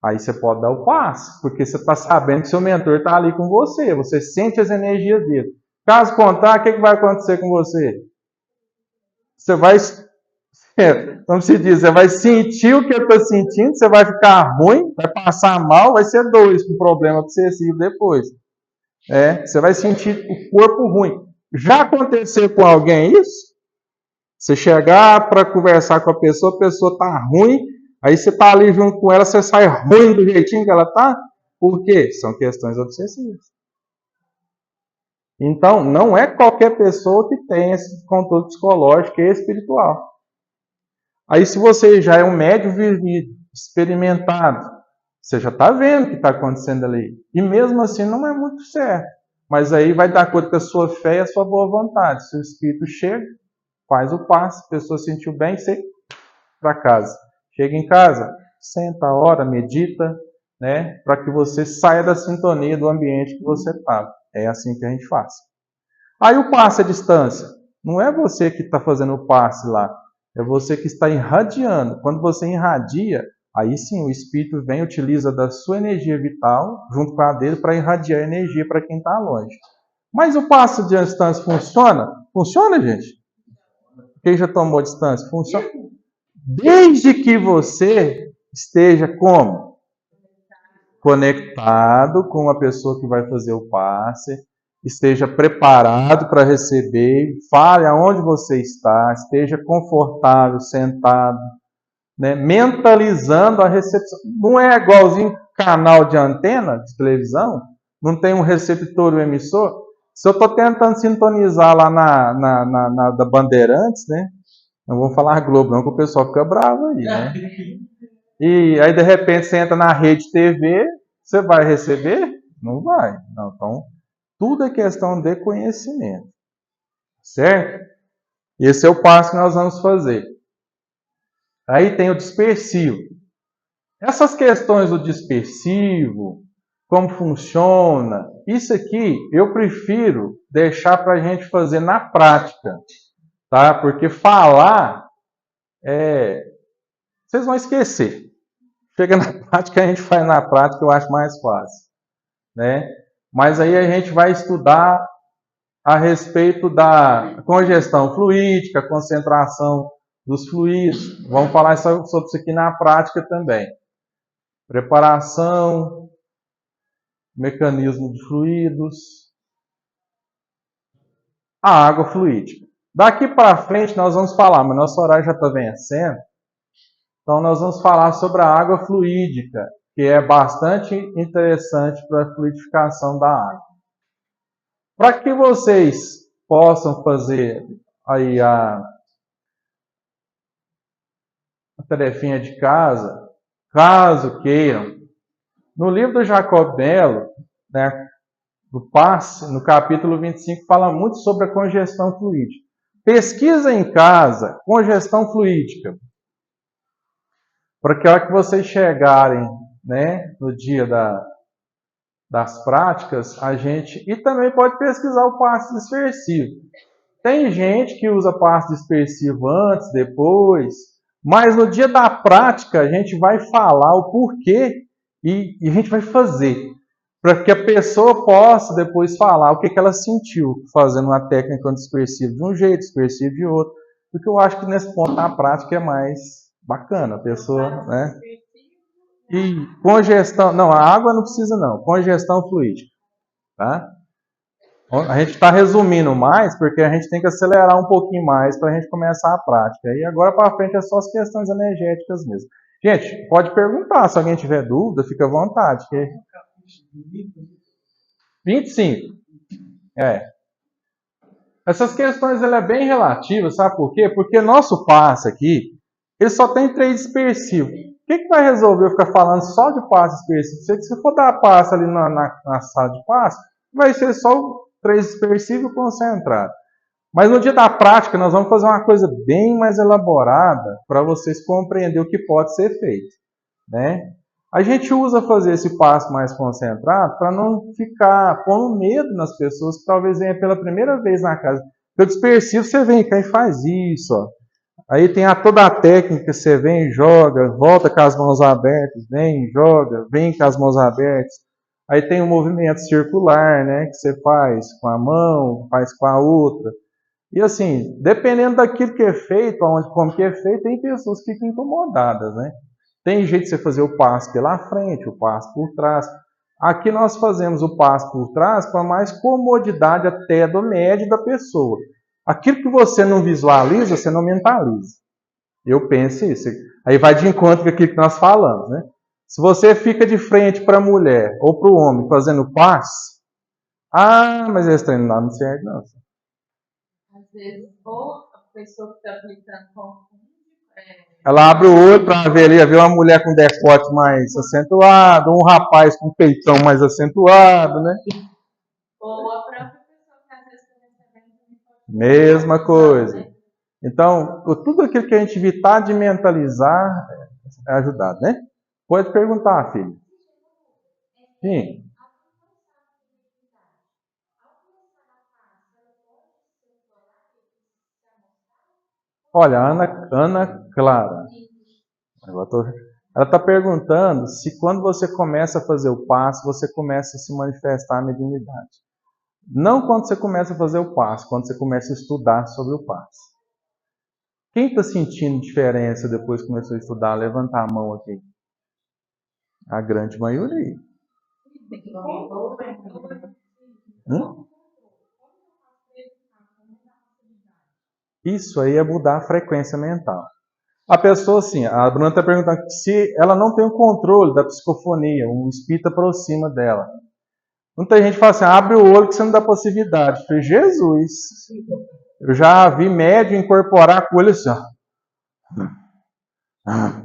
aí você pode dar o passo, porque você está sabendo que seu mentor está ali com você, você sente as energias dele. Caso contrário, o que vai acontecer com você? Você vai, como se diz, você vai sentir o que eu estou sentindo, você vai ficar ruim, vai passar mal, vai ser dois com problema obsessivo depois. Você vai sentir o corpo ruim. Já aconteceu com alguém isso? Você chegar para conversar com a pessoa está ruim, aí você está ali junto com ela, você sai ruim do jeitinho que ela está? Por quê? São questões obsessivas. Então, não é qualquer pessoa que tem esse controle psicológico e espiritual. Aí, se você já é um médium vivido, experimentado, você já está vendo o que está acontecendo ali. E mesmo assim não é muito certo. Mas aí vai dar conta com a sua fé e a sua boa vontade. Se o espírito chega, faz o passe, a pessoa sentiu bem, você para casa. Chega em casa, senta, ora, medita, né, para que você saia da sintonia do ambiente que você está. É assim que a gente faz. Aí o passe à distância. Não é você que está fazendo o passe lá. É você que está irradiando. Quando você irradia, aí sim o espírito vem e utiliza da sua energia vital, junto com a dele, para irradiar energia para quem está longe. Mas o passe à distância funciona? Funciona, gente? Quem já tomou distância? Funciona. Desde que você esteja como? Conectado com a pessoa que vai fazer o passe, esteja preparado para receber, fale aonde você está, esteja confortável, sentado, né, mentalizando a recepção. Não é igualzinho canal de antena de televisão, não tem um receptor e um emissor. Se eu estou tentando sintonizar lá na da Bandeirantes, né? Não vou falar Globo, não, que o pessoal fica bravo aí, né? E aí, de repente, você entra na rede TV, você vai receber? Não vai. Não, então, tudo é questão de conhecimento. Certo? Esse é o passo que nós vamos fazer. Aí tem o dispersivo. Essas questões do dispersivo, como funciona, isso aqui eu prefiro deixar para a gente fazer na prática. Tá? Porque falar, vocês vão esquecer. Chega na prática, a gente faz na prática, eu acho mais fácil. Né? Mas aí a gente vai estudar a respeito da congestão fluídica, concentração dos fluidos. Vamos falar sobre isso aqui na prática também. Preparação, mecanismo de fluidos, a água fluídica. Daqui para frente nós vamos falar, mas nosso horário já está vencendo, então nós vamos falar sobre a água fluídica. que é bastante interessante para a fluidificação da água. Para que vocês possam fazer aí a tarefinha de casa, caso queiram, no livro do Jacob Mello, né, do passe, no capítulo 25, fala muito sobre a congestão fluídica. Pesquisa em casa, congestão fluídica, para que a hora que vocês chegarem, né, no dia das práticas, e também pode pesquisar o passe dispersivo. Tem gente que usa passe dispersivo antes, depois, mas no dia da prática a gente vai falar o porquê e a gente vai fazer, para que a pessoa possa depois falar o que ela sentiu fazendo uma técnica dispersiva de um jeito, dispersivo de outro, porque eu acho que nesse ponto a prática é mais bacana, a pessoa, né? E congestão, não, a água não precisa não, congestão fluídica, tá? A gente está resumindo mais porque a gente tem que acelerar um pouquinho mais para a gente começar a prática. E agora para frente é só as questões energéticas mesmo. Gente, pode perguntar, se alguém tiver dúvida, fica à vontade. 25. Essas questões ela é bem relativa, sabe por quê? Porque nosso passe aqui, ele só tem 3 dispersivos. O que vai resolver eu ficar falando só de passe dispersivo? Se for dar passe ali na sala de passe, vai ser só o 3 dispersivo concentrado. Mas no dia da prática, nós vamos fazer uma coisa bem mais elaborada para vocês compreenderem o que pode ser feito, né? A gente usa fazer esse passo mais concentrado para não ficar pondo medo nas pessoas que talvez venham pela primeira vez na casa. Pelo dispersivo, você vem cá e faz isso, ó. Aí tem toda a técnica, você vem, joga, volta com as mãos abertas, vem, joga, vem com as mãos abertas. Aí tem o movimento circular, né, que você faz com a mão, faz com a outra. E assim, dependendo daquilo que é feito, como que é feito, tem pessoas que ficam incomodadas, né? Tem jeito de você fazer o passo pela frente, o passo por trás. Aqui nós fazemos o passo por trás para mais comodidade até do médio da pessoa. Aquilo que você não visualiza, você não mentaliza. Eu penso isso. Aí vai de encontro com aquilo que nós falamos, né? Se você fica de frente para a mulher ou para o homem fazendo passo, mas esse treino não serve, não. Às vezes, ou a pessoa que está aplicando confunde. Ela abre o olho para ver ali, ver uma mulher com decote mais acentuado, um rapaz com peitão mais acentuado, né? Ou a própria pessoa que às vezes está recebendo. Mesma coisa. Então, tudo aquilo que a gente evitar de mentalizar é ajudado, né? Pode perguntar, filho. Sim. Olha, Ana Clara. Ela está perguntando se quando você começa a fazer o passo, você começa a se manifestar a mediunidade. Não quando você começa a fazer o passo, quando você começa a estudar sobre o passo. Quem está sentindo diferença depois que começou a estudar? Levanta a mão aqui. A grande maioria. Isso aí é mudar a frequência mental. A pessoa, assim, a Bruna está perguntando se ela não tem o controle da psicofonia, um espírito aproxima dela. Muita gente fala assim, abre o olho que você não dá passividade. Eu falei, Jesus, eu já vi médium incorporar com o olho assim, ó.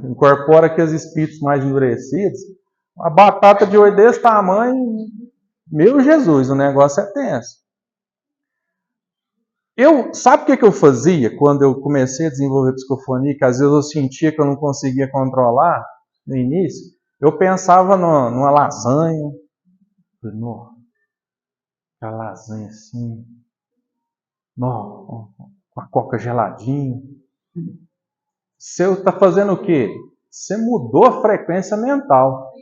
Incorpora aqueles espíritos mais endurecidos. Uma batata de olho desse tamanho, meu Jesus, o negócio é tenso. Sabe o que eu fazia quando eu comecei a desenvolver psicofonia, que às vezes eu sentia que eu não conseguia controlar no início? Eu pensava numa lasanha, a lasanha assim, com a coca geladinha. Você está fazendo o quê? Você mudou a frequência mental.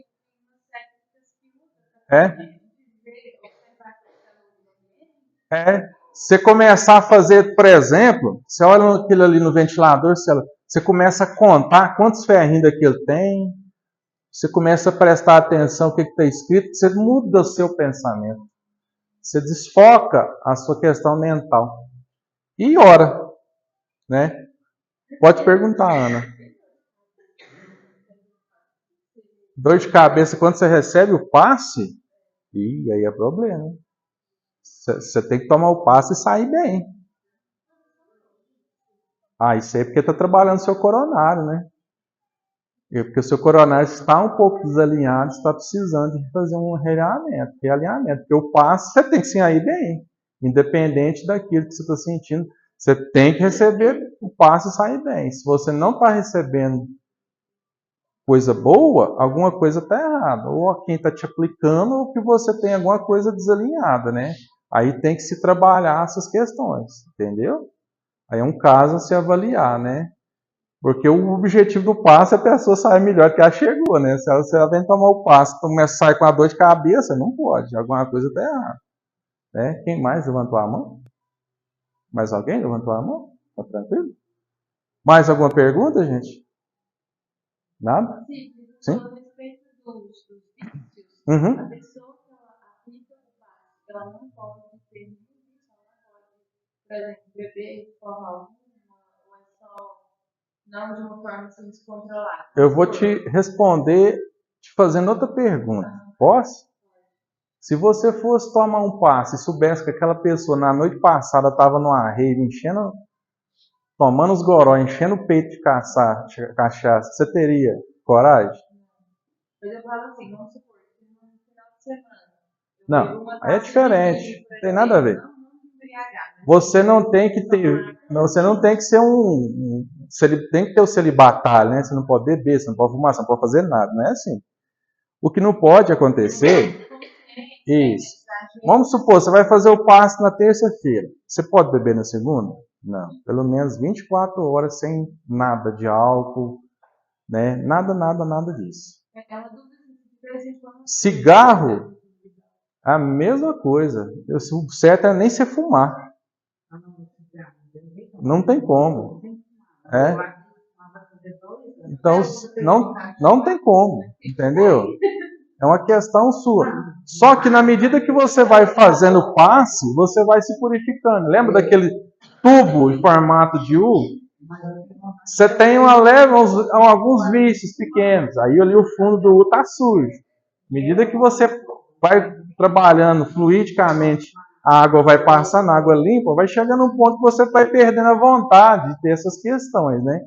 Você começar a fazer, por exemplo, você olha aquilo ali no ventilador, você começa a contar quantos ferrinhos daquilo tem, você começa a prestar atenção no que está escrito, você muda o seu pensamento. Você desfoca a sua questão mental. E ora, né? Pode perguntar, Ana. Dor de cabeça quando você recebe o passe, e aí é problema. Você tem que tomar o passe e sair bem. Isso aí é porque está trabalhando seu coronário, né? Porque o seu coronário está um pouco desalinhado, está precisando de fazer um realinhamento. Porque o passe você tem que sair bem. Independente daquilo que você está sentindo, você tem que receber o passe e sair bem. Se você não está recebendo coisa boa, alguma coisa está errada. Ou quem está te aplicando, ou que você tem alguma coisa desalinhada, né? Aí tem que se trabalhar essas questões, entendeu? Aí é um caso a se avaliar, né? Porque o objetivo do passe é a pessoa sair melhor que ela chegou, né? Se ela vem tomar o passe, começa a sair com a dor de cabeça, não pode. Alguma coisa está errada. Né? Quem mais levantou a mão? Mais alguém levantou a mão? Tá tranquilo? Mais alguma pergunta, gente? Nada? Sim? A respeito dos vícios, Uhum. a pessoa que ela aplica o passe, ela não pode ter nenhum vício, ela não pode, por exemplo, beber de forma alguma, ou é só não de uma forma assim descontrolada. Eu vou te responder te fazendo outra pergunta. Posso? Se você fosse tomar um passe e soubesse que aquela pessoa na noite passada estava numa rave tomando os goró, enchendo o peito de cachaça, você teria coragem? Mas eu falo assim, vamos supor, que no final de semana. Não, aí é diferente. Não tem nada a ver. Você não tem que ter. Você não tem que ser tem que ter o celibatário, né? Você não pode beber, você não pode fumar, você não pode fazer nada. Não é assim. O que não pode acontecer. Isso. Vamos supor, você vai fazer o passe na terça-feira. Você pode beber na segunda? Não. Pelo menos 24 horas sem nada de álcool, né? Nada disso. Cigarro, a mesma coisa. O certo é nem se fumar. Não tem como. Então, não tem como, entendeu? É uma questão sua. Só que na medida que você vai fazendo o passe, você vai se purificando. Lembra daquele tubo em formato de U? Você tem alguns vícios pequenos. Aí ali o fundo do U está sujo. À medida que você vai trabalhando fluidicamente, a água vai passando, a água limpa, vai chegando um ponto que você vai perdendo a vontade de ter essas questões, né?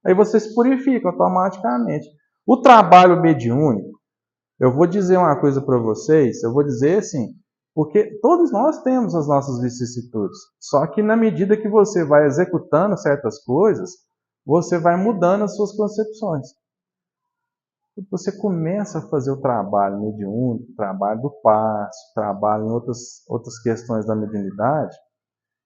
Aí você se purifica automaticamente. O trabalho mediúnico, eu vou dizer uma coisa para vocês, eu vou dizer assim, porque todos nós temos as nossas vicissitudes, só que na medida que você vai executando certas coisas, você vai mudando as suas concepções. Você começa a fazer o trabalho mediúnico, o trabalho do passe, trabalho em outras questões da mediunidade,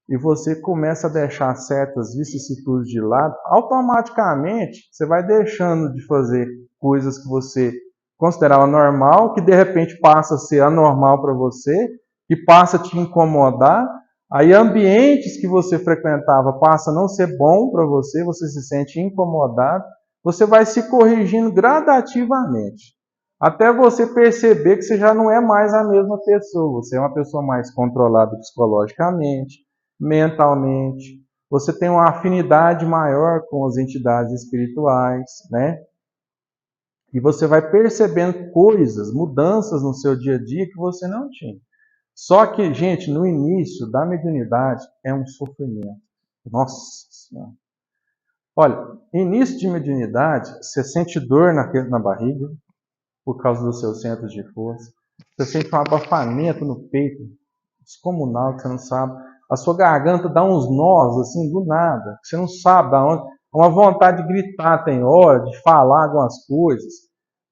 e você começa a deixar certas vicissitudes de lado, automaticamente você vai deixando de fazer coisas que você considerava normal, que de repente passa a ser anormal para você, que passa a te incomodar, aí ambientes que você frequentava passam a não ser bom para você se sente incomodado, você vai se corrigindo gradativamente, até você perceber que você já não é mais a mesma pessoa, você é uma pessoa mais controlada psicologicamente, mentalmente, você tem uma afinidade maior com as entidades espirituais, né? E você vai percebendo coisas, mudanças no seu dia a dia que você não tinha. Só que, gente, no início da mediunidade é um sofrimento. Nossa Senhora. Olha, início de mediunidade, você sente dor na barriga, por causa dos seus centros de força. Você sente um abafamento no peito, descomunal, que você não sabe. A sua garganta dá uns nós, assim, do nada. Você não sabe da onde. Uma vontade de gritar tem hora, de falar algumas coisas.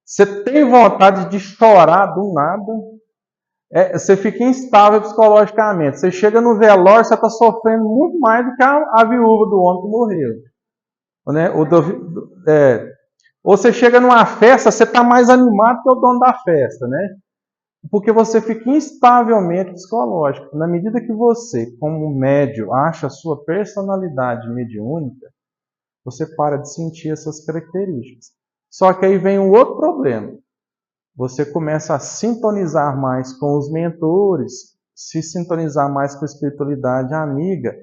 Você tem vontade de chorar do nada. Você fica instável psicologicamente. Você chega no velório, você está sofrendo muito mais do que a viúva do homem que morreu. Né? Ou você chega numa festa, você está mais animado que o dono da festa, né? Porque você fica instavelmente psicológico. Na medida que você, como médium, acha a sua personalidade mediúnica, você para de sentir essas características. Só que aí vem um outro problema. Você começa a sintonizar mais com os mentores, se sintonizar mais com a espiritualidade amiga,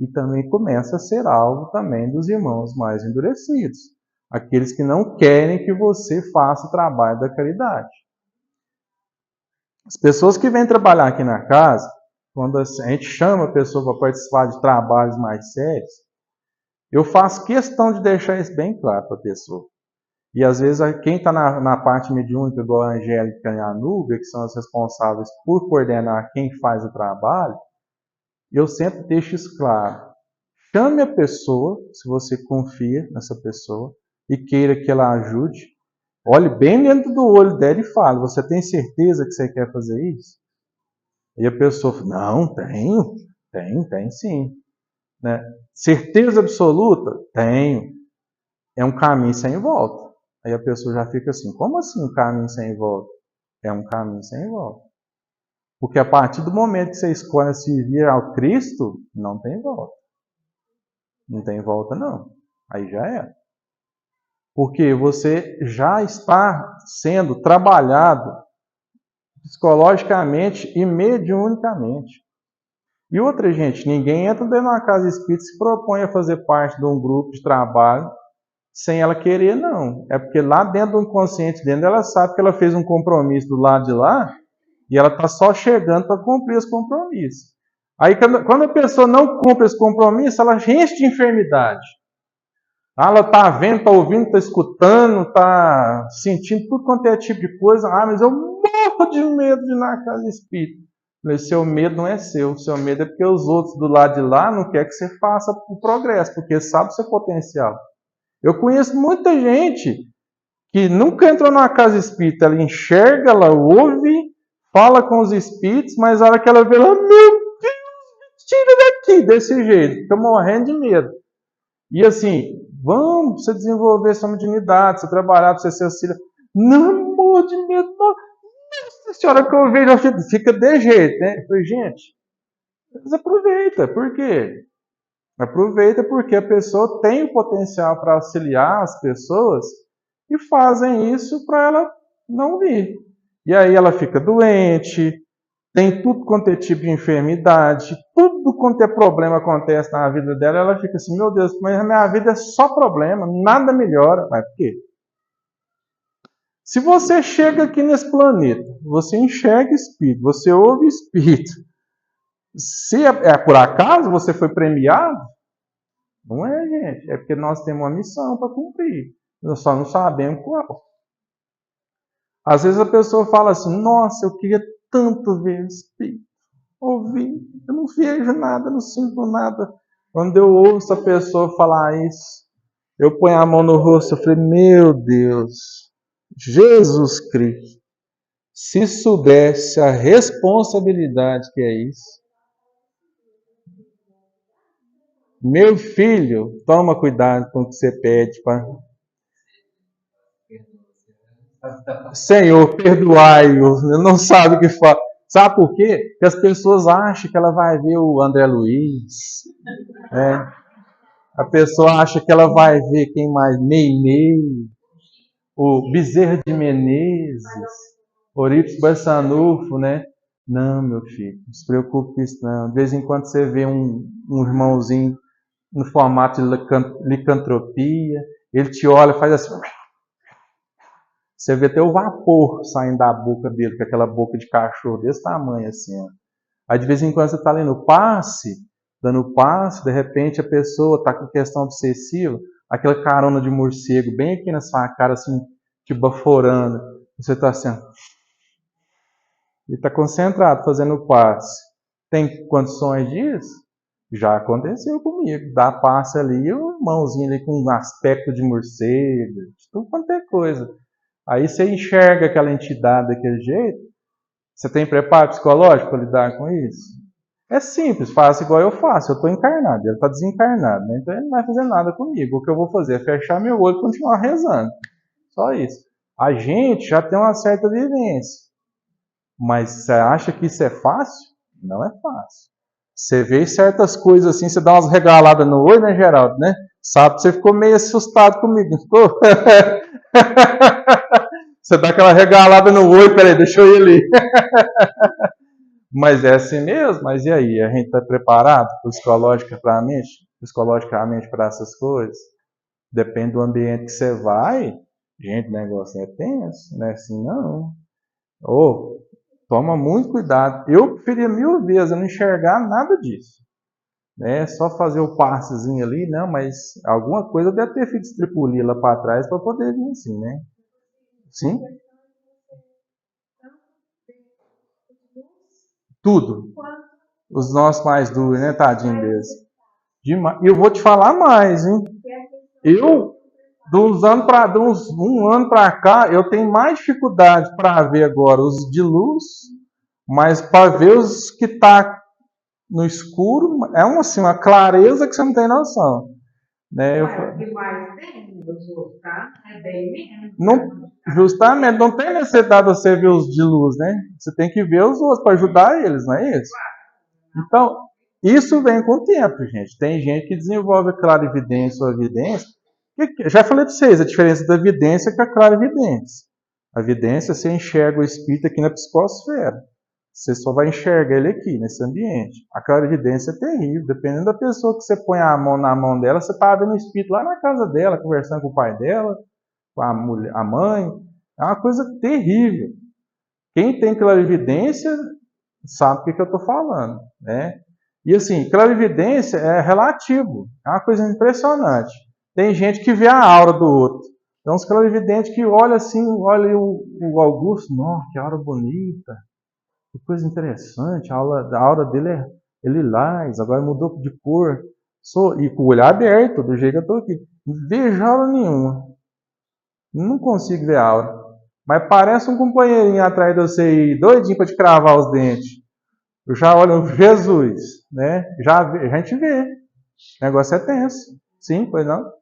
e também começa a ser alvo também dos irmãos mais endurecidos. Aqueles que não querem que você faça o trabalho da caridade. As pessoas que vêm trabalhar aqui na casa, quando a gente chama a pessoa para participar de trabalhos mais sérios, eu faço questão de deixar isso bem claro para a pessoa. E às vezes quem está na parte mediúnica, igual a Angélica e a Núbia, que são as responsáveis por coordenar quem faz o trabalho, eu sempre deixo isso claro. Chame a pessoa, se você confia nessa pessoa e queira que ela ajude. Olhe bem dentro do olho dela e fale: você tem certeza que você quer fazer isso? E a pessoa fala: não, tenho sim. Né? Certeza absoluta? Tenho. É um caminho sem volta. Aí a pessoa já fica assim: como assim um caminho sem volta? É um caminho sem volta. Porque a partir do momento que você escolhe servir ao Cristo, não tem volta. Não tem volta, não. Aí já é. Porque você já está sendo trabalhado psicologicamente e mediunicamente. E outra, gente, ninguém entra dentro de uma casa espírita e se propõe a fazer parte de um grupo de trabalho sem ela querer, não. É porque lá dentro do inconsciente dentro, ela sabe que ela fez um compromisso do lado de lá e ela está só chegando para cumprir esse compromisso. Aí, quando a pessoa não cumpre esse compromisso, ela enche de enfermidade. Ela está vendo, está ouvindo, está escutando, está sentindo tudo quanto é tipo de coisa. Mas eu morro de medo de ir na casa espírita. Seu medo não é seu medo é porque os outros do lado de lá não querem que você faça o progresso, porque sabe o seu potencial. Eu conheço muita gente que nunca entrou numa casa espírita, ela enxerga, ela ouve, fala com os espíritos, mas a hora que ela vê, ela, meu Deus, tira daqui, desse jeito, fica morrendo de medo. E assim, vamos você desenvolver sua mediunidade, você trabalhar para você ser auxílio. Não, morro de medo, não. Nossa senhora, que eu vejo, fica de jeito, né? Eu falei, gente, mas aproveita, por quê? Aproveita porque a pessoa tem o potencial para auxiliar as pessoas e fazem isso para ela não vir. E aí ela fica doente, tem tudo quanto é tipo de enfermidade, tudo quanto é problema acontece na vida dela, ela fica assim, meu Deus, mas a minha vida é só problema, nada melhora. Mas por quê? Se você chega aqui nesse planeta, você enxerga espírito, você ouve espírito, se é por acaso você foi premiado, não é, gente. É porque nós temos uma missão para cumprir. Nós só não sabemos qual. Às vezes a pessoa fala assim, nossa, eu queria tanto ver espírito, ouvir, eu não vejo nada, não sinto nada. Quando eu ouço a pessoa falar isso, eu ponho a mão no rosto e falei, meu Deus, Jesus Cristo, se soubesse a responsabilidade que é isso. Meu filho, toma cuidado com o que você pede, pai. Senhor, perdoai-o, não sabe o que fala. Sabe por quê? Porque as pessoas acham que ela vai ver o André Luiz. A pessoa acha que ela vai ver quem mais? Meimei, o Bezerra de Menezes, Eurípides Barçanufo, né? Não, meu filho, não se preocupe com isso não. De vez em quando você vê um irmãozinho no formato de licantropia, ele te olha e faz assim. Você vê até o vapor saindo da boca dele, com aquela boca de cachorro desse tamanho assim. Ó. Aí de vez em quando você está ali no passe, dando passe, de repente a pessoa está com questão obsessiva, aquela carona de morcego bem aqui na sua cara, assim, te baforando. Você está assim, e está concentrado fazendo o passe. Tem condições disso? Já aconteceu comigo. Dá passe ali, o irmãozinho ali com um aspecto de morcego, de tudo quanto é coisa. Aí você enxerga aquela entidade daquele jeito, você tem preparo psicológico para lidar com isso? É simples, faça igual eu faço. Eu estou encarnado, ele está desencarnado, né? Então ele não vai fazer nada comigo. O que eu vou fazer é fechar meu olho e continuar rezando. Só isso. A gente já tem uma certa vivência. Mas você acha que isso é fácil? Não é fácil. Você vê certas coisas assim, você dá umas regaladas no olho, né, Geraldo? Né? Sabe, você ficou meio assustado comigo, não ficou? Você dá aquela regalada no olho, peraí, deixa eu ir ali. Mas é assim mesmo? Mas e aí? A gente está preparado psicologicamente para essas coisas? Depende do ambiente que você vai. Gente, o negócio é tenso, não é assim não. Ô, toma muito cuidado. Eu preferia 1000 vezes eu não enxergar nada disso. Né? Só fazer o passezinho ali, não, mas alguma coisa deve ter feito estripulia lá para trás para poder vir assim, né? Sim? Tudo. Os nossos mais duros, né, tadinho deles. E eu vou te falar mais, hein? Eu, de uns um ano para cá, eu tenho mais dificuldade para ver agora os de luz, mas para ver os que tá no escuro, é uma clareza que você não tem noção. Né? O que mais tem nos outros, tá? É bem menos. Não, justamente, não tem necessidade de você ver os de luz, né? Você tem que ver os outros para ajudar eles, não é isso? Então, isso vem com o tempo, gente. Tem gente que desenvolve clarividência ou evidência. Já falei para vocês a diferença da evidência com a clarividência. A evidência, você enxerga o espírito aqui na psicosfera. Você só vai enxergar ele aqui, nesse ambiente. A clarividência é terrível. Dependendo da pessoa que você põe a mão na mão dela, você está vendo o espírito lá na casa dela, conversando com o pai dela, com a mãe. É uma coisa terrível. Quem tem clarividência sabe o que eu estou falando, né? E assim, clarividência é relativo. É uma coisa impressionante. Tem gente que vê a aura do outro. Então, os clarividentes que olha assim, olha o Augusto, nossa, que aura bonita. Que coisa interessante, a aura dele é lilás, agora mudou de cor. E com o olho aberto, do jeito que eu estou aqui. Não vejo aura nenhuma. Não consigo ver aura. Mas parece um companheirinho atrás de você aí, doidinho para te cravar os dentes. Eu já olho, Jesus, né? A gente vê. O negócio é tenso. Sim, pois não?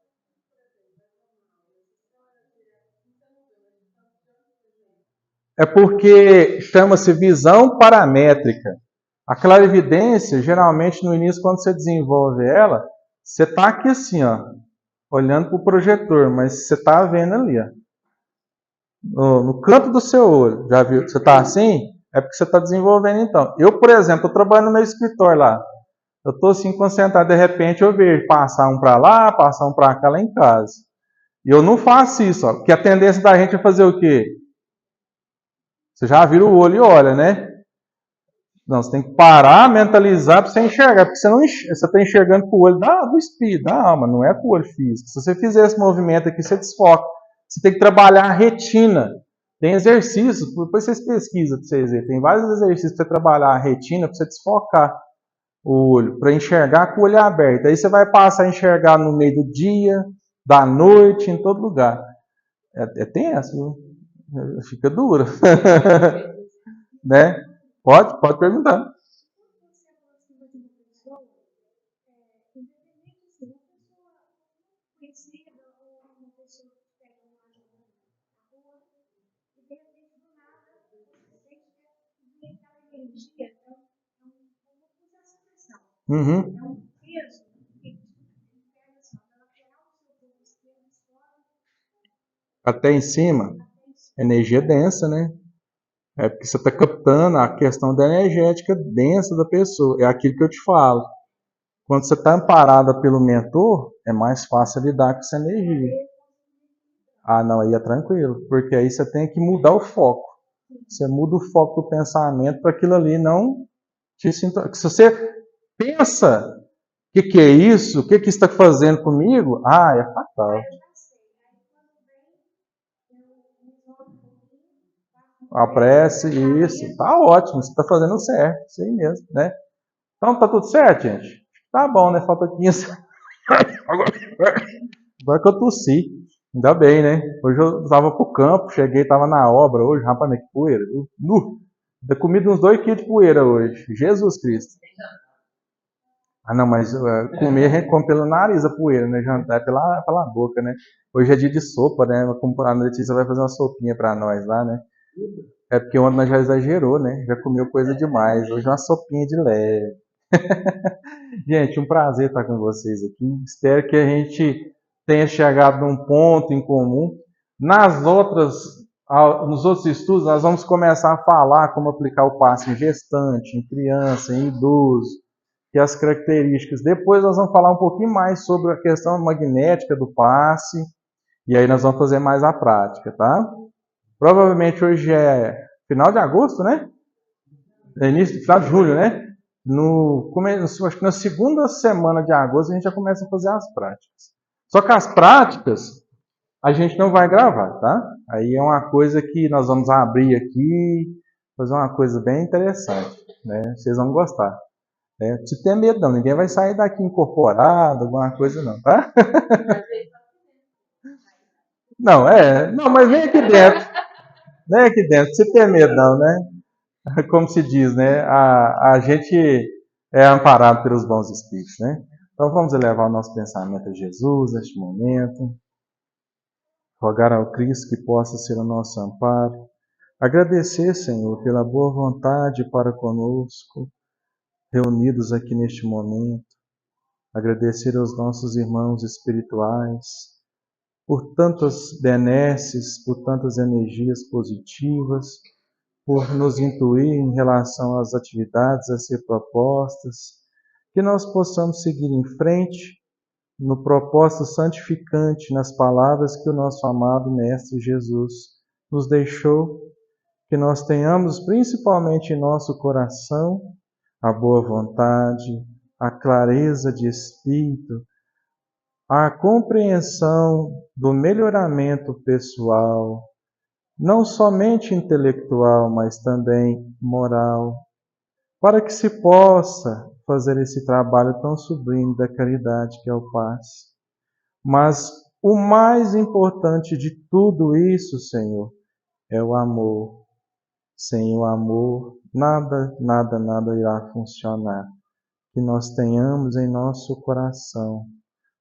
É porque chama-se visão paramétrica. A clarividência, geralmente no início, quando você desenvolve ela, você está aqui assim, ó, olhando para o projetor, mas você está vendo ali, ó, no canto do seu olho. Já viu? Você está assim? É porque você está desenvolvendo então. Eu, por exemplo, estou trabalhando no meu escritório lá. Eu estou assim concentrado, de repente eu vejo passar um para lá, passar um para cá lá em casa. E eu não faço isso, ó, porque a tendência da gente é fazer o quê? Você já vira o olho e olha, né? Não, você tem que parar, mentalizar para você enxergar, porque você está enxergando com o olho do espírito, da alma, não é com o olho físico. Se você fizer esse movimento aqui, você desfoca. Você tem que trabalhar a retina. Tem exercícios, depois vocês pesquisam para vocês verem. Tem vários exercícios para você trabalhar a retina, para você desfocar o olho, para enxergar com o olho aberto. Aí você vai passar a enxergar no meio do dia, da noite, em todo lugar. É tenso, viu? Fica duro. Né? Pode perguntar. Uhum. Até em cima, energia densa, né? É porque você está captando a questão da energética densa da pessoa. É aquilo que eu te falo. Quando você está amparada pelo mentor, é mais fácil lidar com essa energia. Ah, não, aí é tranquilo. Porque aí você tem que mudar o foco. Você muda o foco do pensamento para aquilo ali não te sinta. Se você pensa, o que é isso? O que isso está fazendo comigo? Ah, é fatal. A prece, isso, tá ótimo, você está fazendo certo, isso aí mesmo, né? Então tá tudo certo, gente? Tá bom, né? Falta 15. Agora que eu tossi. Ainda bem, né? Hoje eu estava pro campo, cheguei, estava na obra hoje, rapaz, que poeira. Eu comi uns 2 quilos de poeira hoje. Jesus Cristo. Ah, não, mas comer a gente come pelo nariz a poeira, né? Jantar é pela boca, né? Hoje é dia de sopa, né? A Letícia vai fazer uma sopinha para nós lá, né? É porque ontem nós já exagerou, né? Já comeu coisa demais. Hoje é uma sopinha de leve. Gente, um prazer estar com vocês aqui. Espero que a gente tenha chegado num ponto em comum. Nos outros estudos, nós vamos começar a falar como aplicar o passe em gestante, em criança, em idoso. que as características. Depois nós vamos falar um pouquinho mais sobre a questão magnética do passe, e aí nós vamos fazer mais a prática, tá? Provavelmente hoje é final de agosto, né? É início, final de julho, né? Acho que na segunda semana de agosto a gente já começa a fazer as práticas. Só que as práticas a gente não vai gravar, tá? Aí é uma coisa que nós vamos abrir aqui, fazer uma coisa bem interessante, né? Vocês vão gostar. Né? Se tem medo não, ninguém vai sair daqui incorporado, alguma coisa não, tá? Não, mas vem aqui dentro. Vem aqui dentro, se tem medo não, né? Como se diz, né? A gente é amparado pelos bons espíritos, né? Então vamos elevar o nosso pensamento a Jesus neste momento. Rogar ao Cristo que possa ser o nosso amparo. Agradecer, Senhor, pela boa vontade para conosco, reunidos aqui neste momento. Agradecer aos nossos irmãos espirituais por tantas benesses, por tantas energias positivas, por nos intuir em relação às atividades a ser propostas, que nós possamos seguir em frente no propósito santificante, nas palavras que o nosso amado Mestre Jesus nos deixou, que nós tenhamos principalmente em nosso coração a boa vontade, a clareza de espírito, a compreensão do melhoramento pessoal, não somente intelectual, mas também moral, para que se possa fazer esse trabalho tão sublime da caridade que é o passe. Mas o mais importante de tudo isso, Senhor, é o amor. Sem o amor, nada irá funcionar. Que nós tenhamos em nosso coração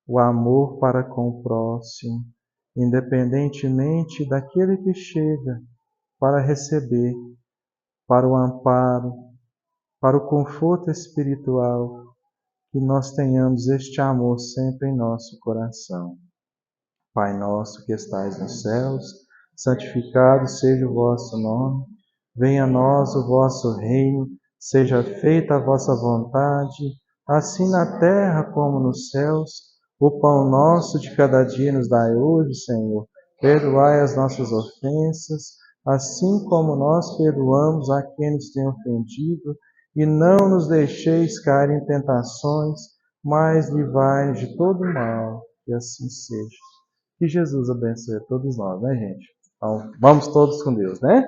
o amor para com o próximo, independentemente daquele que chega para receber, para o amparo, para o conforto espiritual, que nós tenhamos este amor sempre em nosso coração. Pai nosso que estais nos céus, santificado seja o vosso nome, venha a nós o vosso reino, seja feita a vossa vontade, assim na terra como nos céus. O pão nosso de cada dia nos dai hoje, Senhor. Perdoai as nossas ofensas, assim como nós perdoamos a quem nos tem ofendido, e não nos deixeis cair em tentações, mas livrai-nos de todo mal, que assim seja. Que Jesus abençoe a todos nós, né, gente? Então, vamos todos com Deus, né?